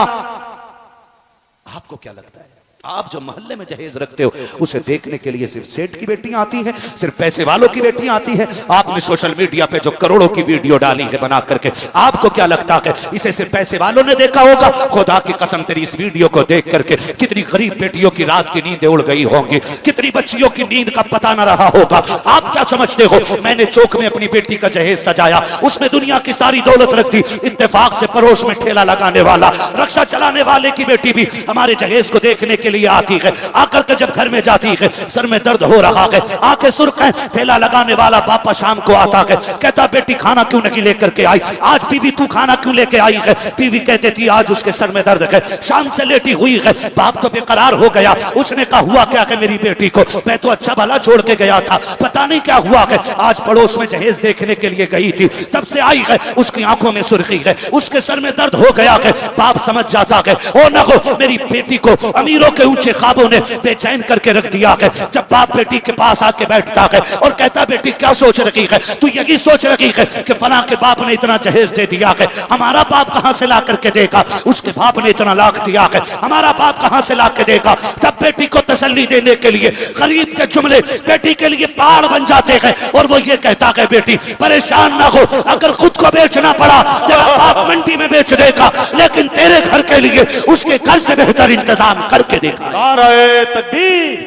आपको क्या लगता है, आप जो मोहल्ले में जहेज रखते हो उसे देखने के लिए सिर्फ सेठ की बेटियां आती हैं, सिर्फ पैसे वालों की बेटियां आती हैं? आपने सोशल मीडिया पे जो करोड़ों की वीडियो डाली है बना करके, आपको क्या लगता है इसे सिर्फ पैसे वालों ने देखा होगा? खुदा की कसम, तेरी इस वीडियो को देख करके कितनी गरीब बेटियों की रात की नींद उड़ गई होंगी, कितनी बच्चियों की नींद का पता न रहा होगा। आप क्या समझते हो मैंने चौक में अपनी बेटी का जहेज सजाया, उसमें दुनिया की सारी दौलत रख दी, इत्तेफाक से पड़ोस में ठेला लगाने वाला, रक्षा चलाने वाले की बेटी भी हमारे जहेज को देखने के के लिए आती है, आकर के जब घर में जाती है, सर में दर्द हो रहा है, आंखें सुर्ख है, ठेला लगाने वाला पापा शाम को आता है, कहता बेटी खाना क्यों नहीं लेकर के आई, आज बीवी तू खाना क्यों लेके आई है। बीवी कहती थी आज उसके सर में दर्द है, शाम से लेटी हुई है। बाप तो बेकरार हो गया, उसने कहा हुआ क्या है मेरी बेटी को, मैं तो अच्छा भला छोड़ के गया था, पता नहीं क्या हुआ है। आज पड़ोस में जहेज देखने के लिए गई थी, तब से आई है, उसकी आंखों में सुर्खी है, उसके सर में दर्द हो गया है। बाप समझ जाता है ओ नगो मेरी बेटी को अमीरों के ऊंचे ख्वाबों ने बेचैन करके रख दिया है। जब बाप बेटी के पास आके बैठता है और कहता बेटी क्या सोच रही है, तू यही सोच रही है कि फलां के बाप ने इतना जहेज दे दिया है, हमारा बाप कहां से ला करके देगा, उसके बाप ने इतना लाख दिया है, हमारा बाप कहां से ला के देगा। तब बेटी को तसल्ली देने के लिए गरीब के जुमले बेटी के लिए पहाड़ बन जाते हैं और वो ये कहता है बेटी परेशान ना हो, अगर खुद को बेचना पड़ा तेरा बाप मंडी में बेच देगा, लेकिन तेरे घर के लिए उसके घर से बेहतर इंतजाम करके देगा।
नाराए तकबीर,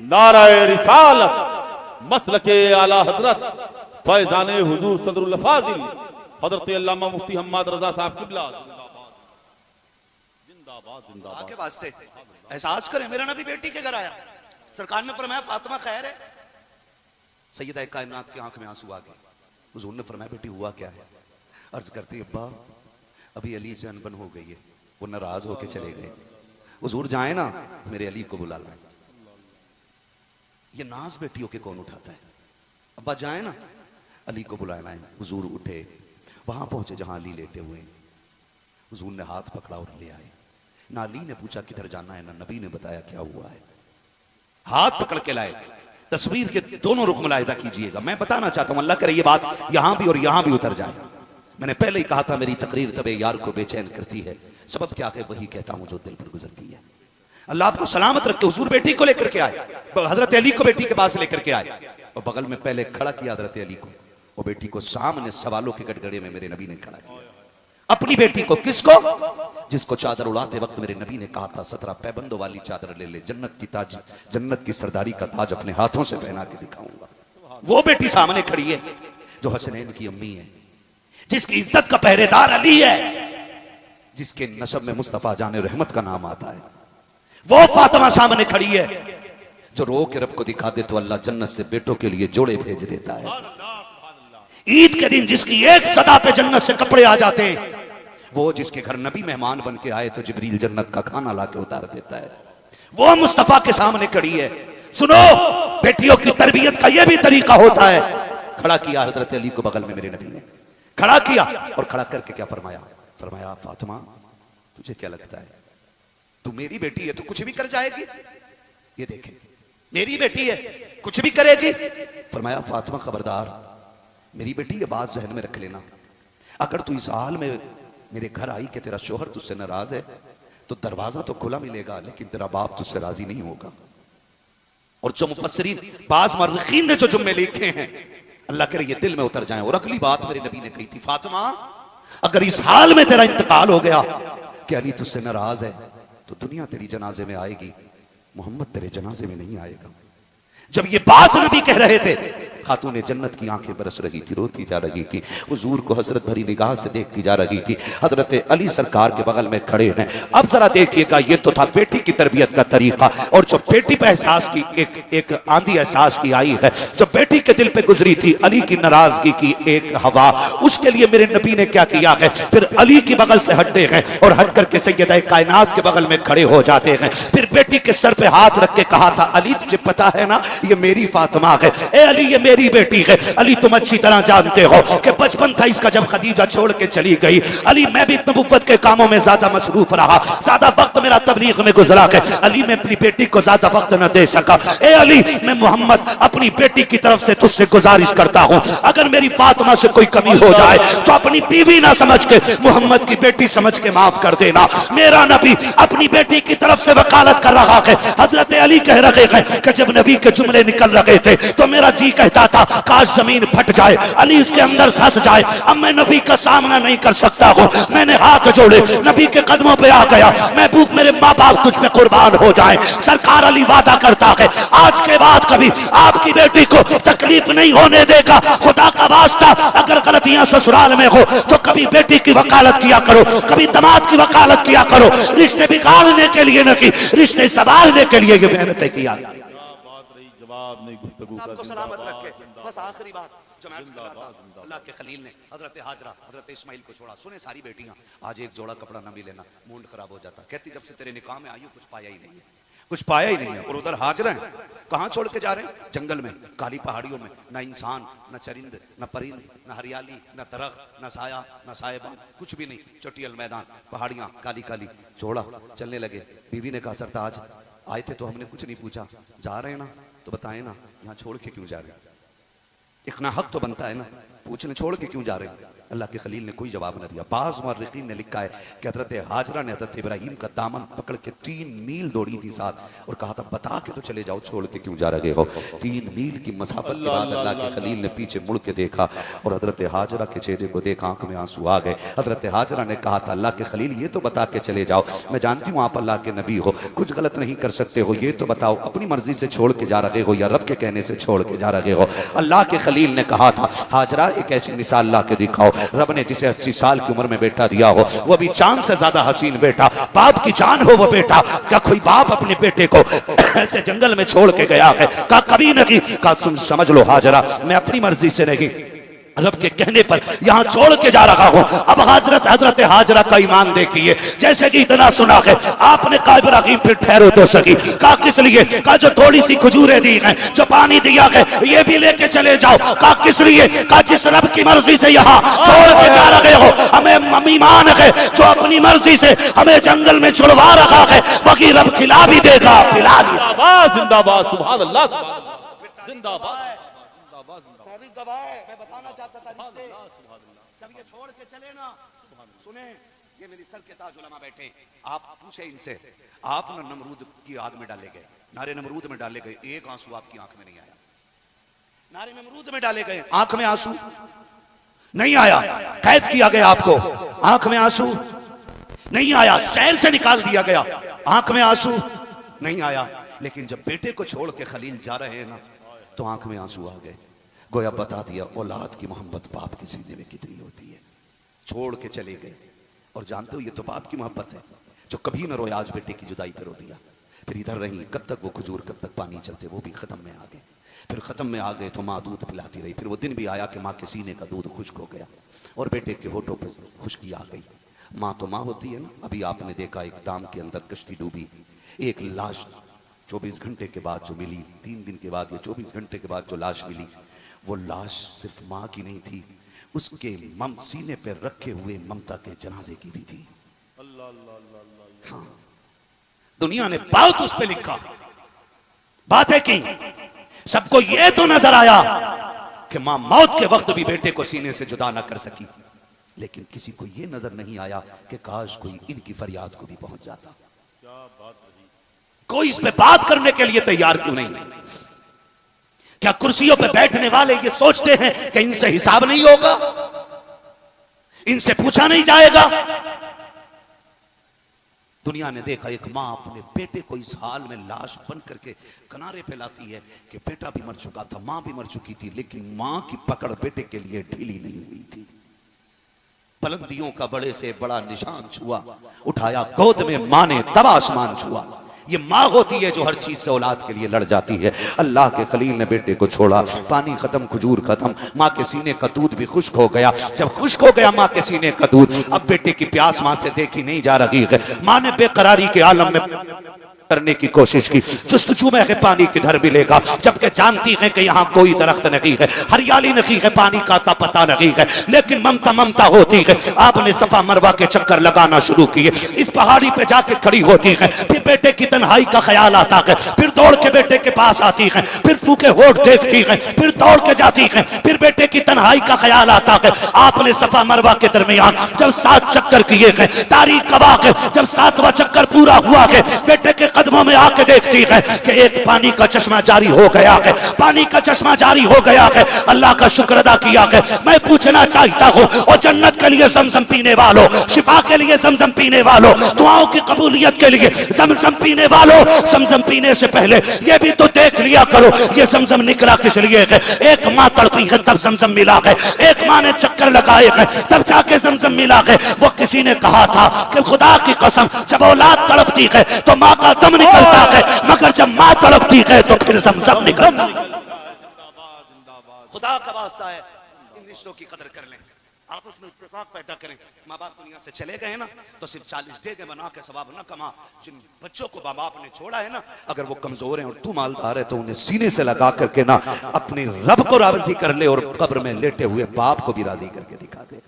नाराए रिसालत, मसलके आला हजरत फैजाने हुजूर सदरुल फाजिल हजरत अल्लामा मुफ्ती हम्माद रजा साहब किबला जिंदाबाद जिंदाबाद।
के वास्ते एहसास करें मेरा नबी बेटी के घर आया, सरकार ने फरमाया फातिमा खैर है, सैयदा कायनात की आंख में आंसू आ गए। हुजूर ने फरमाया बेटी हुआ क्या है, अर्ज करती अब्बा अभी अली से अनबन हो गई है, वो नाराज होके चले गए, हुजूर जाए ना मेरे अली को बुला लाए। ये नाज बेटियों के कौन उठाता है, अब्बा जाए ना अली को बुला लाए। हुजूर उठे, वहां पहुंचे जहां अली लेटे हुए, हुजूर ने हाथ पकड़ा और ले आए। ना अली ने पूछा किधर जाना है, ना नबी ने बताया क्या हुआ है, हाथ पकड़ के लाए। तस्वीर के दोनों रुख मुलाहिजा कीजिएगा, मैं बताना चाहता हूं अल्लाह करे ये बात यहां भी और यहां भी उतर जाए। मैंने पहले ही कहा था मेरी तकरीर तबे यार को बेचैन करती है, सबब क्या है वही कहता हूं जो दिल पर गुजरती है। अल्लाह आपको सलामत रखे। हुजूर बेटी को लेकर के आए, हजरत अली को बेटी के पास लेकर के आए और बगल में पहले खड़ा किया हजरत अली को, और बेटी को सामने सवालों के गड़गड़े में मेरे नबी ने खड़ा किया। अपनी बेटी को, किसको, जिसको चादर उड़ाते वक्त मेरे नबी ने कहा था 17 पैबंदों वाली चादर ले ले, जन्नत की ताज, जन्नत की सरदारी का ताज अपने हाथों से पहना के दिखाऊंगा। वो बेटी सामने खड़ी है जो हसनैन की अम्मी है, जिसकी इज्जत का पहरेदार अली है, जिसके नसब में मुस्तफा जाने रहमत का नाम आता है। वो फातिमा सामने खड़ी है जो रो के रब को दिखा दे तो अल्लाह जन्नत से बेटों के लिए जोड़े भेज देता है। ईद के दिन जिसकी एक सदा पे जन्नत से कपड़े आ जाते हैं, वो जिसके घर नबी मेहमान बन के आए तो जिब्रील जन्नत का खाना लाके उतार देता है, वो मुस्तफा के सामने खड़ी है। सुनो, बेटियों की तरबियत का यह भी तरीका होता है। खड़ा किया हजरत अली को बगल में मेरे नबी ने खड़ा किया और खड़ा करके क्या फरमाया, फरमाया फातिमा तुझे क्या लगता है, तू मेरी बेटी है तो कुछ भी कर जाएगी, ये देखे मेरी बेटी है कुछ भी करेगी। फरमाया फातिमा खबरदार, मेरी बेटी ये बात जहन में रख लेना, अगर तू इस हाल में मेरे घर आई कि तेरा शोहर तुझसे नाराज है तो दरवाजा तो खुला मिलेगा लेकिन तेरा बाप तुझसे राजी नहीं होगा। और जो मुफस्सिरीन बाज़ मर्रिखीन ने जो जुम्मे लिखे हैं अल्लाह करे ये दिल में उतर जाए। और अगली बात मेरे नबी ने कही थी, फातिमा अगर इस हाल में तेरा इंतकाल हो गया कि अली तुझसे नाराज है तो दुनिया तेरी जनाजे में आएगी, मोहम्मद तेरे जनाजे में नहीं आएगा। जब ये बात नबी कह रहे थे, खातून जन्नत की आंखें बरस रही थी, रोती जा रही थी, हुजूर को हसरत भरी निगाह से देखती जा रही थी। हजरत अली सरकार के बगल में खड़े हैं। अब जरा देखिएगा, ये तो था बेटी की तरबियत का तरीका, और जो बेटी पे एहसास की एक आंधी एहसास की आई है, जो बेटी के दिल पे गुजरी थी अली की नाराजगी की एक हवा, उसके लिए मेरे नबी ने क्या किया है, फिर अली की बगल से हटते हैं और हट करके सैयदा कायनात के बगल में खड़े हो जाते हैं। फिर बेटी के सर पे हाथ रख के कहा था, अली तुझे पता है ना ये मेरी फातिमा है, ए अली ये मेरी बेटी है। अली तुम अच्छी तरह जानते हो कि बचपन था इसका जब खदीजा छोड़ के चली गई। अली मैं भी नबुव्वत के कामों में ज्यादा मसरूफ रहा, ज्यादा वक्त मेरा तबलीग में गुजरा है। अली मैं अपनी बेटी को ज्यादा वक्त न दे सका। ए अली मैं मोहम्मद अपनी बेटी की तरफ से तुझसे गुजारिश करता हूँ, अगर मेरी फातिमा से कोई कमी हो जाए तो अपनी बीवी ना समझ के मोहम्मद की बेटी समझ के माफ कर देना। मेरा नबी अपनी बेटी की तरफ से वकालत कर रहा है। हजरत अली कह रहे हैं कि जब नबी के जुमले निकल रहे थे तो मेरा जी कहता सोचता था काश जमीन फट जाए, अली इसके अंदर धंस जाए, अब मैं नबी का सामना नहीं कर सकता हूँ। मैंने हाथ जोड़े, नबी के कदमों पे आ गया, महबूब मेरे माँ बाप तुझ पे कुर्बान हो जाए। सरकार अली वादा करता है आज के बाद कभी आपकी बेटी को तकलीफ नहीं होने देगा। खुदा का वास्ता अगर गलतियां ससुराल में हो तो कभी बेटी की वकालत किया करो, कभी दामाद की वकालत किया करो। रिश्ते बिगाड़ने के लिए नहीं, रिश्ते संभालने के लिए ये मेहनतें किया।
जवाब नहीं, गुफ्तगू का
आपको सलामत रखे। बस आखिरी बात जो मैं अर्ज कर रहा था, अल्लाह के खलील ने हजरत हाजरा हजरत इस्माइल को छोड़ा। सुने सारी बेटियां, आज एक जोड़ा कपड़ा ना मिले ना मूड खराब हो जाता। कहती जब से तेरे निकाह में आई हूं कुछ पाया ही नहीं है, कुछ पाया ही नहीं है। और उधर हाजरा है, कहां छोड़ के जा रहे हैं? जंगल में, काली पहाड़ियों में, ना इंसान, ना चरिंद, ना परिंद, ना हरियाली, ना दरख्त, ना साया, ना साहिबान, कुछ भी नहीं। चटियल मैदान, पहाड़ियां काली काली। छोड़ा, चलने लगे। बीवी ने कहा सरताज आए थे तो हमने कुछ नहीं पूछा, जा रहे हैं ना तो बताएं ना, यहाँ छोड़ के क्यों जा रहे हैं? इतना हक तो बनता है ना, पूछने छोड़ के क्यों जा रहे हैं? अल्लाह के खलील ने कोई जवाब न दिया। बाज़ मुअर्रिखीन ने लिखा है कि हजरत हाजरा ने हजरत इब्राहिम का दामन पकड़ के 3 मील दौड़ी थी साथ और कहा था बता के तो चले जाओ, छोड़ के क्यों जा रहे हो? 3 मील की मसाफत के बाद अल्लाह के खलील ने पीछे मुड़ के देखा और हजरत हाजरा के चेहरे को देखा, आंख में आंसू आ गए। हजरत हाजरा ने कहा था अल्लाह के खलील ये तो बता के चले जाओ, मैं जानती हूँ आप अल्लाह के नबी हो, कुछ गलत नहीं कर सकते हो, ये तो बताओ अपनी मर्जी से छोड़ के जा रहे हो या रब के कहने से छोड़ के जा रहे हो? अल्लाह के खलील ने कहा था हाजरा एक ऐसी मिसाल ला के दिखाओ, रब ने जिसे 80 साल की उम्र में बेटा दिया हो, वो भी चांद से ज्यादा हसीन बेटा, बाप की जान हो वो बेटा, क्या कोई बाप अपने बेटे को ऐसे जंगल में छोड़ के गया है? कहा कभी नहीं। कहा तुम समझ लो हाजरा, मैं अपनी मर्जी से नहीं, रब के कहने पर यहाँ छोड़ के जा रहा हूँ। अब हजरत हाजरा का ईमान देखिए, जैसे कि इतना सुना है आपने कहा इब्राहिम फिर ठहरो तो सकी। कहा किस लिए? कहा जो थोड़ी सी खजूरें दी हैं, जो पानी दिया है, ये भी लेके चले जाओ। कहा किस लिए? कहा जिस रब की मर्जी से यहाँ छोड़ के जा रहे हो, हमें ईमान है जो अपनी मर्जी से हमें जंगल में छुड़वा रखा है, वही रब खिला भी देगा, पिला भी।
जिंदाबाद, सुभान अल्लाह, जिंदाबाद।
मैं बताना चाहता था रिश्ते जब ये छोड़ के चले ना, सुने ये मेरी सर के ताज उलमा बैठे, आप पूछे इनसे, आप ना नमरूद की आग में डाले गए, नारे नमरूद में डाले गए, एक आंसू आपकी आंख में नहीं आया। नारे नमरूद में डाले गए, आंख में आंसू नहीं आया। कैद किया गया आपको, आंख में आंसू नहीं आया। शहर से निकाल दिया गया, आंख में आंसू नहीं आया। लेकिन जब बेटे को छोड़ के खलील जा रहे हैं ना, तो आंख में आंसू आ गए। गोया बता दिया औलाद की मोहब्बत बाप के सीने में कितनी होती है। छोड़ के चले गए और जानते हो ये तो बाप की मोहब्बत है जो कभी न रोया, आज बेटे की जुदाई पे रो दिया। फिर इधर रही, कब तक वो खजूर, कब तक पानी चलते, वो भी खत्म में आ गए। फिर खत्म में आ गए तो माँ दूध पिलाती रही। फिर वो दिन भी आया कि माँ के सीने का दूध खुश्क हो गया और बेटे के होठों पर खुश्की आ गई। माँ तो माँ होती है ना। अभी आपने देखा एक डाम के अंदर कश्ती डूबी, एक लाश 24 घंटे के बाद जो मिली, 3 दिन के बाद या 24 घंटे के बाद जो लाश मिली, वो लाश सिर्फ माँ की नहीं थी, उसके सीने पर रखे हुए ममता के जनाजे की भी थी। हाँ, दुनिया ने बहुत उस पे लिखा, बातें की, सबको ये तो नजर आया कि मां मौत के वक्त भी बेटे को सीने से जुदा ना कर सकी, लेकिन किसी को ये नजर नहीं आया कि काश कोई इनकी फरियाद को भी पहुंच जाता। कोई इस पे बात करने के लिए तैयार क्यों नहीं? क्या कुर्सियों पे बैठने वाले ये सोचते हैं कि इनसे हिसाब नहीं होगा, इनसे पूछा नहीं जाएगा? दुनिया ने देखा एक मां अपने बेटे को इस हाल में लाश बन करके किनारे पे लाती है कि बेटा भी मर चुका था, मां भी मर चुकी थी, लेकिन मां की पकड़ बेटे के लिए ढीली नहीं हुई थी। बुलंदियों का बड़े से बड़ा निशान छुआ, उठाया गोद में मां ने, तब आसमान छुआ। ये माँ होती है जो हर चीज से औलाद के लिए लड़ जाती है। अल्लाह के खलील ने बेटे को छोड़ा, पानी खत्म, खजूर खत्म, माँ के सीने का दूध भी खुश्क हो गया। जब खुश्क हो गया माँ के सीने का दूध, अब बेटे की प्यास माँ से देखी नहीं जा रही है। माँ ने बेकरारी के आलम में करने की कोशिश की, जुस्तजू में है पानी किधर मिलेगा, जबकि जानती है कि यहाँ कोई दरख्त नहीं है, हरियाली नहीं है, पानी का आता पता नहीं है, लेकिन ममता ममता होती है। आपने सफा मरवा के चक्कर लगाना शुरू किए, इस पहाड़ी पे जाके खड़ी होती है, फिर बेटे की तन्हाई का ख्याल आता है, फिर दौड़ के बेटे के पास आती है, फिर चूके होठ देखती है, फिर दौड़ के जाती है, फिर बेटे की तन्हाई का ख्याल आता है। आपने सफा मरवा के दरमियान जब 7 चक्कर किए हैं, तारीख गवाह है, जब 7वां चक्कर पूरा हुआ है, बेटे के कदमों में आके देखती है कि एक पानी का चश्मा जारी हो गया है, पानी का चश्मा जारी हो गया है। अल्लाह का शुक्र अदा किया है। मैं पूछना चाहता हूँ, और जन्नत के लिए जमजम पीने वालों, शिफा के लिए जमजम पीने वालों, दुआओं की कबूलियत के लिए जमजम पीने वालों, जमजम पीने से पहले ये भी तो देख लिया करो ये जमजम निकला किस लिए है। एक माँ तड़पी है तब जमजम मिला है, एक माँ ने चक्कर लगाए है तब जाके जमजम मिला है। वो किसी ने कहा था कि खुदा की कसम जब औलाद तड़पती है तो माँ का दम निकलता है, मगर जब माँ तड़पती है तो फिर जमजम निकलता है। खुदा का वास्ता है, इन रिश्तों की कदर कर लें, आपस में इत्तेफाक पैदा करें। माँ बाप दुनिया से चले गए ना तो सिर्फ 40 देगे बना के सवाब न कमा। जिन बच्चों को माँ बाप ने छोड़ा है ना, अगर वो कमजोर हैं और तू मालदार है तो उन्हें सीने से लगा करके ना अपनी रब को राजी कर ले, और कब्र में लेटे हुए बाप को भी राजी करके दिखा दे।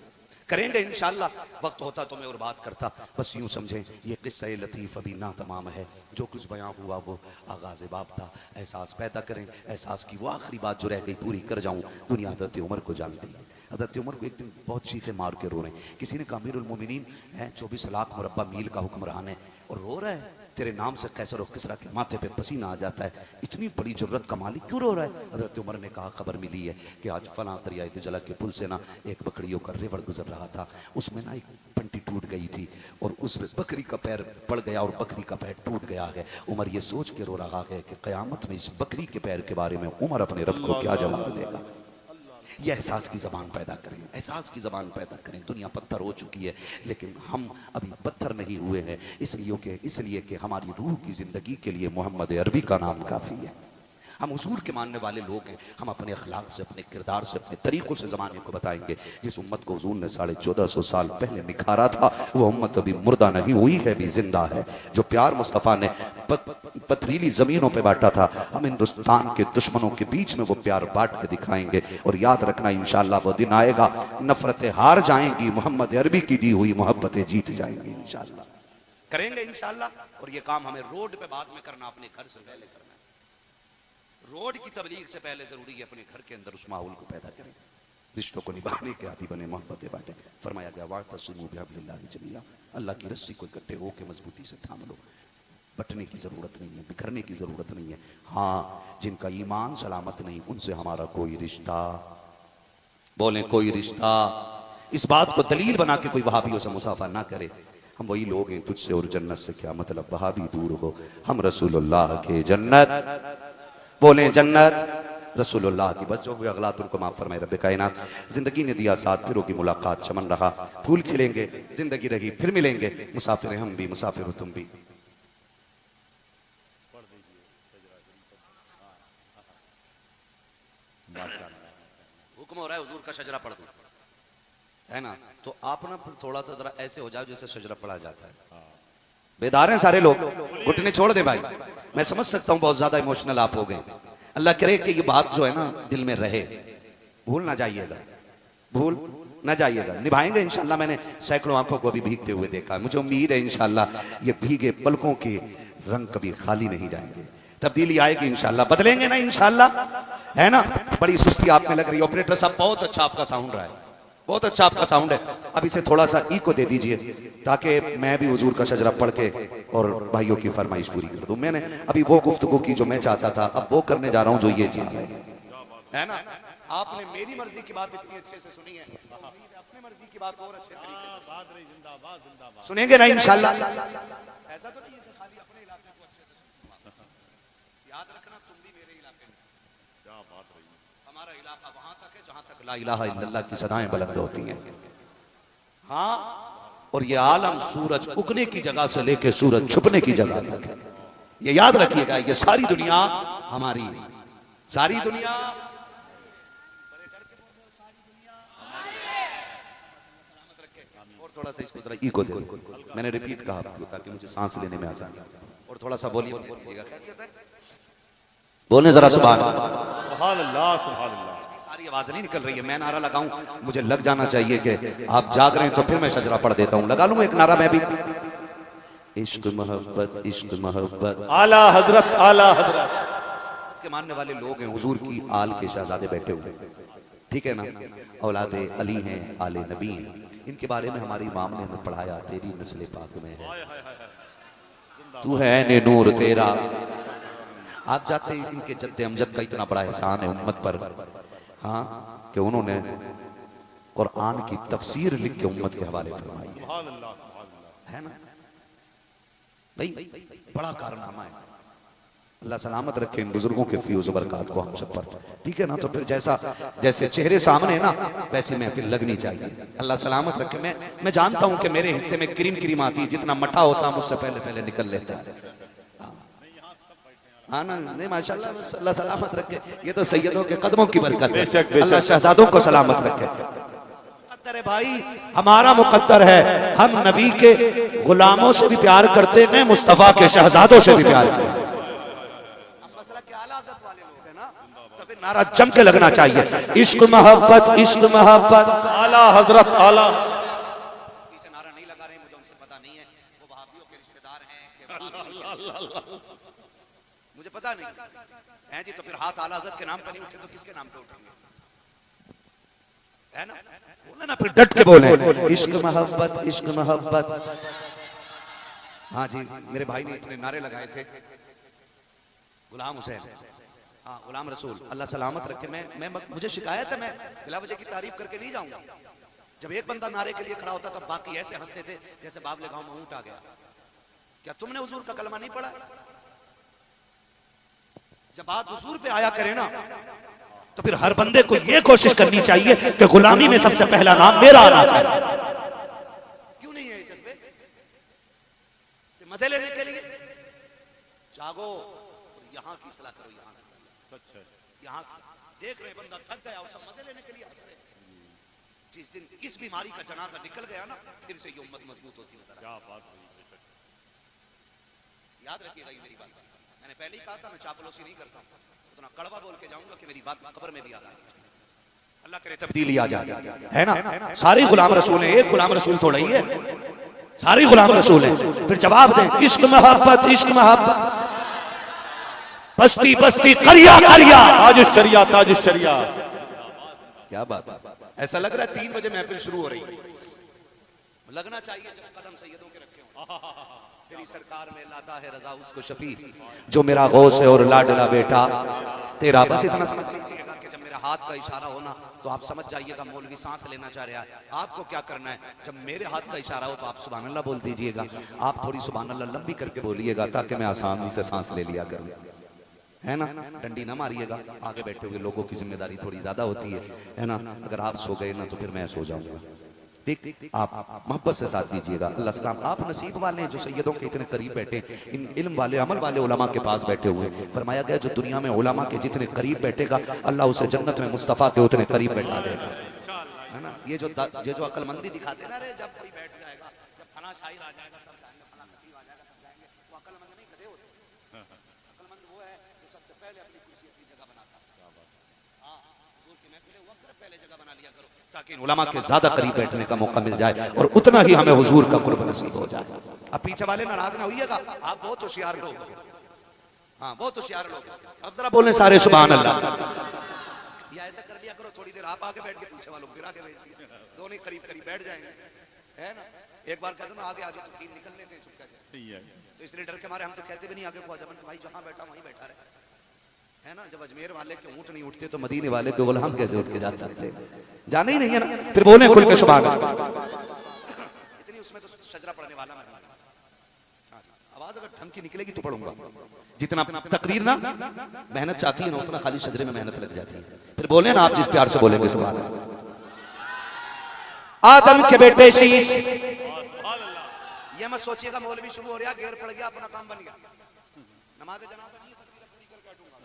करेंगे इंशाअल्लाह। वक्त होता तो मैं और बात करता, बस यूं समझें ये किस्सा लतीफ़ अभी ना तमाम है। जो कुछ बयां हुआ वो आगाज़ बाब था। एहसास पैदा करें, एहसास की वो आखिरी बात जो रह गई पूरी कर जाऊं। दुनिया हज़रत उमर को जानती है। हज़रत उमर को एक दिन बहुत चीखे मार के रो रहे हैं। किसी ने कहा अमीरुल मोमिनीन है, 24 लाख मुरब्बा मील का हुक्मरान है और रो रहा है, तेरे नाम से कैसर और किसरा के माथे पे पसीना आ जाता है, इतनी बड़ी जुर्रत का मालिक क्यों रो रहा है। हज़रत उमर ने कहा खबर मिली है कि आज फला दरिया दजला के पुल से ना एक बकरियों का रेवड़ गुजर रहा था, उसमें ना एक पंटी टूट गई थी और उस बकरी का पैर पड़ गया और बकरी का पैर टूट गया है। उमर ये सोच के रो रहा है कि क़यामत में इस बकरी के पैर के बारे में उमर अपने रब को क्या जवाब देगा। ये एहसास की ज़बान पैदा करें, एहसास की ज़बान पैदा करें। दुनिया पत्थर हो चुकी है लेकिन हम अभी पत्थर नहीं हुए हैं, इसलिए कि हमारी रूह की ज़िंदगी के लिए मोहम्मद अरबी का नाम काफ़ी है। हम हुजूर के मानने वाले लोग हैं। हम अपने अखलाक से, अपने किरदार से, अपने तरीक़ों से ज़माने को बताएंगे। जिस उम्मत को हुजूर ने 1450 साल पहले निखारा था वो उम्मत अभी मुर्दा नहीं हुई है, भी जिंदा है। जो प्यार मुस्तफ़ा ने पथरीली ज़मीनों पे बांटा था, हम हिंदुस्तान के दुश्मनों के बीच में वो प्यार बांट के दिखाएंगे। और याद रखना इंशाअल्लाह वो दिन आएगा, नफरतें हार जाएंगी, मोहम्मद अरबी की दी हुई मोहब्बतें जीत जाएंगी। इंशाअल्लाह करेंगे इंशाअल्लाह। और ये काम हमें रोड पे बाद में करना, अपने घर से पहले करना। रोड की तबलीग से पहले जरूरी है अपने घर के अंदर उस माहौल को पैदा करें, रिश्तों को निभाने के आदि बने, मोहब्बतें बांटे। फरमाया गया वातसिमू बिहब्लिल्लाहि जमीआ, अल्लाह की रस्सी को इकट्ठे होकर मजबूती से थाम लो। बटने की जरूरत नहीं है, बिखरने की जरूरत नहीं है। हाँ, जिनका ईमान सलामत नहीं उनसे हमारा कोई रिश्ता, बोले कोई रिश्ता, इस बात को दलील बना के कोई वहाबियों से मुसाफा ना करे। हम वही लोग हैं, तुझसे और जन्नत से क्या मतलब, वहाबी दूर हो, हम रसूलुल्लाह के जन्नत, बोले जन्नत रसूलुल्लाह की। बस जो हुए अगलात उनको माफ फरमाए रब्बे कायनात। जिंदगी ने दिया साथ, फिर होगी मुलाकात, चमन रहा, फूल खिलेंगे, जिंदगी रही, फिर मिलेंगे। मुसाफिर हम भी, मुसाफिर हो तुम भी। हुक्म हो रहा है हुजूर का शजरा पढ़ दो, है ना, तो आप ना थोड़ा सा जरा ऐसे हो जाओ जैसे शजरा पढ़ा जाता है। बेदार हैं सारे लोग, घुटने छोड़ दे भाई। मैं समझ सकता हूँ बहुत ज्यादा इमोशनल आप हो गए। अल्लाह करे कि ये बात जो है ना दिल में रहे, भूल ना जाइएगा, भूल ना जाइएगा। निभाएंगे इंशाल्लाह। मैंने सैकड़ों आंखों को अभी भीगते हुए देखा, मुझे उम्मीद है इंशाल्लाह ये भीगे पलकों के रंग कभी खाली नहीं जाएंगे। तब्दीली आएगी इंशाल्लाह, बदलेंगे ना इंशाल्लाह, है ना। बड़ी सुस्ती आप में लग रही है। ऑपरेटर साहब बहुत अच्छा आपका साउंड रहा है, बहुत अच्छा आपका साउंड है। अब इसे थोड़ा सा इको दे दीजिए ताकि मैं भी हुजूर का शजरा पढ़ के और भाइयों की फरमाइश पूरी कर दूं। मैंने अभी वो गुफ्तगू की जो मैं चाहता था, अब वो करने जा रहा हूं जो ये चाह रहे है ना। आपने मेरी मर्जी की बात इतनी अच्छे से सुनी है, अपनी मर्जी की बात और अच्छे तरीके से सुनेंगे ना इंशाल्लाह। ऐसा तो नहीं है खाली अपने इलाके को अच्छे से। याद रखना तुम भी मेरे इलाके में, क्या बात रही, हमारा इलाका वहां तक है जहां तक ला इलाहा इल्लल्लाह की सदाएं बुलंद होती हैं। हाँ, और ये आलम सूरज उगने की जगह से लेके सूरज छुपने की जगह तक है। ये याद रखिएगा, ये सारी दुनिया हमारी, सारी दुनिया, और थोड़ा सा इसको जरा इको दे दो। मैंने रिपीट कहा ताकि मुझे सांस लेने में आसानी, और थोड़ा सा बोलिए, बोलने जरा सुभान अल्लाह, सुभान अल्लाह। सारी आवाज नहीं निकल रही है, मैं नारा लगाऊं, मुझे लग जाना चाहिए कि आप जाग रहे हैं तो फिर मैं शजरा पढ़ देता हूं। लगा लूं एक नारा मैं भी, इश्क मोहब्बत, इश्क मोहब्बत, आला हजरत, आला हजरत के मानने वाले लोग हैं। हुजूर की आल के शहजादे बैठे हुए, ठीक है ना, औलादे अली हैं, आले नबी हैं। इनके बारे में हमारे इमाम ने हमें पढ़ाया, तेरी नस्ल पाक में है। तू है ने नूर तेरा। आप जाते हैं इनके जद्दे अमजद का इतना बड़ा एहसान है उम्मत पर, हाँ, कि उन्होंने कुरान की तफसीर लिख के उम्मत के हवाले फरमाई है ना भाई, बड़ा कारनामा है। अल्लाह सलामत रखे इन बुजुर्गों के फीज़ बरकात को हम सब पर, ठीक है ना। तो फिर जैसे चेहरे सामने है ना वैसे महफिल लगनी चाहिए। अल्लाह सलामत रखे। मैं जानता हूं कि मेरे हिस्से में क्रीम क्रीम आती है, जितना मठा होता मुझसे पहले पहले निकल लेता है। हाँ ना, नहीं माशाल्लाह, अल्लाह सलामत रखे। ये तो सैयदों के कदमों की बरकत है। अल्लाह शहजादों को सलामत रखे। मुकद्दर है भाई, हमारा मुकद्दर है। हम नबी के गुलामों से भी प्यार करते हैं, मुस्तफा के शहजादों से भी प्यार करते हैं। नारा जम के लगना चाहिए, इश्क मोहब्बत, इश्क मोहब्बत,
आला हजरत आला।
पीछे नारा नहीं लगा रहे, मुझे उनसे पता नहीं है वो वहाबियों के रिश्तेदार हैं कि मुझे पता नहीं है जी। तो फिर हाथ आला हजरत के नाम पर नहीं उठे तो किसके नाम पे उठेंगे, है ना? बोले ना, फिर डट के बोले इश्क मोहब्बत, इश्क मोहब्बत। हाँ जी, मेरे भाई ने इतने नारे लगाए थे। गुलाम हुसैन, हाँ गुलाम रसूल, अल्लाह सलामत रखे। मैं मुझे शिकायत है, मैं बिला वजह की तारीफ करके नहीं जाऊंगा। जब एक बंदा नारे के लिए खड़ा होता तब बाकी ऐसे हंसते थे जैसे बाबले गांव में ऊंट आ गया। क्या तुमने हुजूर का कलमा नहीं पढ़ा? जब बात हुजूर पे आया करे ना तो फिर हर बंदे को यह कोशिश करनी चाहिए कि गुलामी में सबसे पहला नाम मेरा आना चाहिए। क्यों नहीं है जज्बे से मजे लेने के लिए? जागो, यहाँ की सलाह करो, यहाँ देख रहे बंदा थक गया और सब मजे लेने के लिए हंस रहे। जिस दिन इस बीमारी का जनाजा निकल गया ना फिर से ये उम्मत मजबूत होती नजर आई। याद रखिएगा ये मेरी बात, मैंने पहले ही कहा था मैं चापलूसी नहीं करता हूं, उतना कड़वा बोल के जाऊंगा कि मेरी बात कब्र में भी याद आए। अल्लाह करे तब्दीली आ जाए, है ना? सारे गुलाम रसूल हैं, एक गुलाम रसूल थोड़ा ही है, सारे गुलाम रसूल हैं। फिर जवाब दें, इश्क मोहब्बत, इश्क मोहब्बत, बस्ती बस्ती करिया करिया,
ताजुश शरिया, ताजुश शरिया।
क्या बात है? ऐसा लग रहा है 3 बजे महफिल शुरू हो रही है। लगना चाहिए जब कदम सैयदों के रखे हो। तेरी सरकार में लाता है रजा उसको शफी, जो मेरा गौस है और लाडला बेटा तेरा। बस इतना समझ लीजिएगा कि जब मेरा हाथ का इशारा हो ना तो आप समझ जाइएगा मौलवी सांस लेना चाह रहा है। आपको क्या करना है, जब मेरे हाथ का इशारा हो तो आप सुभान अल्लाह बोल दीजिएगा। आप थोड़ी सुभान अल्लाह लंबी करके बोलिएगा ताकि मैं आसानी से सांस ले लिया करूं, है ना? डंडी ना मारिएगा, आगे बैठे हुए लोगों की जिम्मेदारी थोड़ी ज्यादा होती है ना? अगर आप सो गए ना तो फिर मैं सो जाऊंगा। ठीक, आप मोहब्बत से साथ दीजिएगा। अल्लाह सलाम, आप नसीब वाले हैं जो सैयदों के इतने करीब बैठे, इन इल्म वाले अमल वाले उलमा के पास बैठे हुए। फरमाया गया जो दुनिया में उलमा के जितने करीब बैठेगा अल्लाह उसे जन्नत में मुस्तफ़ा के उतने करीब बैठा देगा, है ना? ये जो अक्लमंदी दिखाते ना, जब कोई बैठ जाएगा, जब फला शायर आ जाएगा तब जाएंगे, फला खतीब आ जाएगा तब जाएंगे, वो अक्लमंद नहीं, गधे होते। अक्लमंद वो है जो सबसे पहले अपनी कुर्सी अपनी जगह बनाता है। हाँ, हुजूर की महफिल हुआ करो, पहले जगह बना लिया करो ताकि उलमा के ज्यादा करीब बैठने का मौका मिल जाए और उतना ही हमें हुजूर का कुर्ब नसीब हो जाए। अब पीछे वाले नाराज ना होइएगा, आप बहुत होशियार लोग, हाँ बहुत होशियार लोग। अब जरा बोले सारे सुभान अल्लाह, या ऐसा कर लिया करो थोड़ी देर आप आके बैठ के पीछे वालों गिरा के भेज दिया, दोनों करीब करीब बैठ जाएंगे, है ना? एक बार कहते ना आगे आ जाओ तो 3 निकल लेते हैं चुपके से, तो इसलिए डर के मारे हम तो कहते भी नहीं आगे को जब भाई जहां बैठा वहीं बैठा रहे, है ना? जब अजमेर वाले के ऊंट नहीं उठते तो मदीने वाले के गुलाम कैसे उठ के जा सकते? जाना ही नहीं है ना? फिर बोले खुल के सुभान अल्लाह। इतनी उसमें तो शजरा पढ़ने वाला मैं, आवाज अगर ढंग की निकलेगी तो पढ़ूंगा। जितना तकरीर ना मेहनत चाहती है ना उतना खाली शजरे में मेहनत लग जाती है। फिर बोले ना आप जिस प्यार से बोलेंगे सुभान अल्लाह। आदम के बेटे शीश, ये मत सोचिएगा मौलवी शुरू हो रहा, घेर पड़ गया, अपना काम बन गया। नमाज जनाजा नहीं है, तकरीर अपनी करके हटूंगा।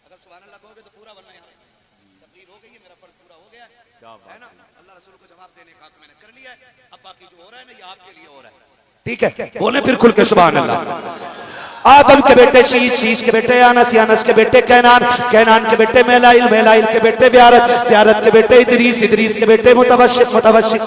अगर सुभान अल्लाह कहोगे तो पूरा, वरना यहाँ तकरीर हो गई है, मेरा फर्ज पूरा हो गया है ना? अल्लाह रसूल को जवाब देने का हक मैंने कर लिया है। अब बाकी जो हो रहा है ना ये आपके लिए हो रहा है, ठीक है? बोले फिर खुल के सुभान अल्लाह। आदम के बेटे शीश, शीश के बेटे अनस, अनस के बेटे कैनान, कैनान के बेटे मेलाइल, मेलाइल के बेटे ब्यारत, ब्यारत के बेटे इदरीस, इदरीस के बेटे मुतवशिक, मुतवशिक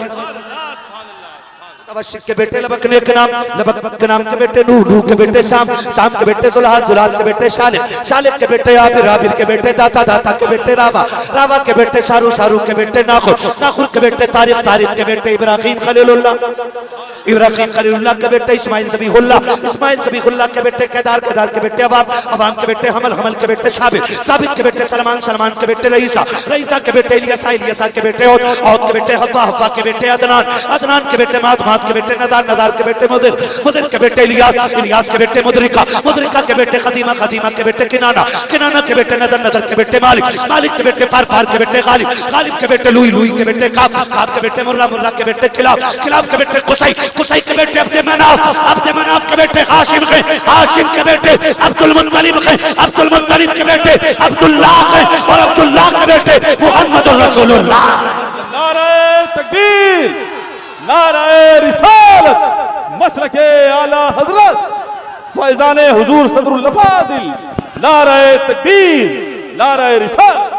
अवश्य के बेटे लबक ने के नाम, लबक के नाम के बेटे नूह, नूह के बेटे शाम, शाम के बेटे जुल्हा, जुल्हा के बेटे शालिब, शालिब के बेटे आबिर, आबिर के बेटे दाता, दाता के बेटे रावा, रावा के बेटे शारू, शारू के बेटे नाखुर, नाखुर के बेटे तारिक, तारिक के बेटे इब्राहिम खलीलुल्लाह, इब्राहिम खलीलुल्लाह के बेटे इस्माइल ज़बीहुल्लाह, इस्माइल ज़बीहुल्लाह के बेटे केदार, केदार के बेटे अवाम, अवाम के बेटे हमल, हमल के बेटे साबित, साबित के बेटे सलमान, सलमान के बेटे रईसा, रईसा के बेटे इलियासा, इलियासा के बेटे औद, औद के बेटे हव्वा, हव्वा के बेटे अदनान, अदनान के बेटे माद, माद के बेटे नदार, नदार के बेटे मुदिर, मुदिर के बेटे इलियास, इलियास के बेटे मुदरिका, मुदरिका के बेटे खदीमा, खदीमा के बेटे किनाना, किनाना के बेटे नदर, नदर के बेटे मालिक, मालिक के बेटे फार, फार के बेटे गालिब, गालिब के बेटे लुई, लुई के बेटे काब, काब के बेटे मुर्रा, मुर्रा के बेटे खिलाब, खिलाब के बेटे कुसई, कुसई के बेटे अब्दे मनाफ, अब्दे मनाफ के बेटे हाशिम के, हाशिम के बेटे अब्दुल मुत्तलिब के, अब्दुल मुत्तलिब के बेटे अब्दुल्लाह के, और अब्दुल्लाह के बेटे मुहम्मदुर रसूलुल्लाह।
नारे तकबीर, नारे रिसालत, मसलके आला हजरत फैजाने हुजूर सदरुल अफाजिल, नारे तकबीर, नारे रिसालत।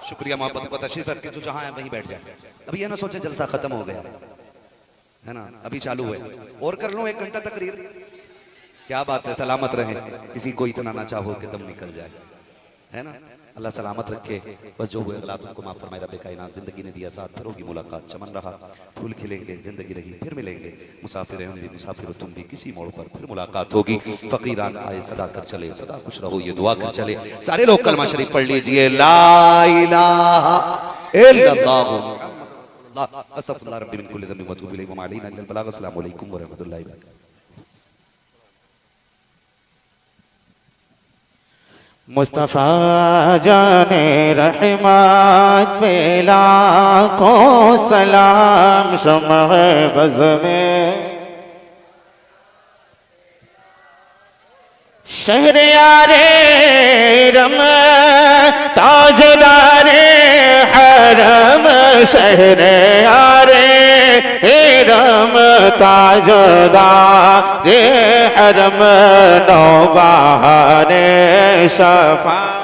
शुक्रिया मोहब्बत को तशरीफ रख के जो जहां है वहीं बैठ जाए। अभी ये ना सोचे जलसा खत्म हो गया है ना, अभी चालू है और कर लो 1 घंटा तकरीर। क्या बात है, सलामत रहे, किसी को इतना ना चाहो कि दम निकल जाए, है ना। अल्लाह सलामत रखे, बस जो हुए गलत उनको माफ फरमाए। रब्बे कायनात जिंदगी ने दिया साथ, फिर होगी मुलाकात, चमन रहा फूल खिलेंगे, जिंदगी रही फिर मिलेंगे, मुसाफिर हम भी मुसाफिर तुम भी, किसी मोड़ पर फिर मुलाकात होगी। फकीरान आए सदा कर चले, सदा खुश रहो ये दुआ कर चले। सारे लोग कलमा शरीफ पढ़ लीजिए, ला इलाहा इल्लल्लाह अस्तगफिरुल्लाह रब्बी मिन कुल्ली ज़ंबिन व अतूबु इलैहि व मा अलैना इल्लल बलाग। अस्सलामु अलैकुम व रहमतुल्लाहि व बरकातहू।
मुस्तफ़ा जाने रहमत पे लाखों सलाम, शम्ह बज़ में शहरयारे रम, ताजदारे हरम, शहरयारे रम, ताजदारे हरम, नौबहारे शफा।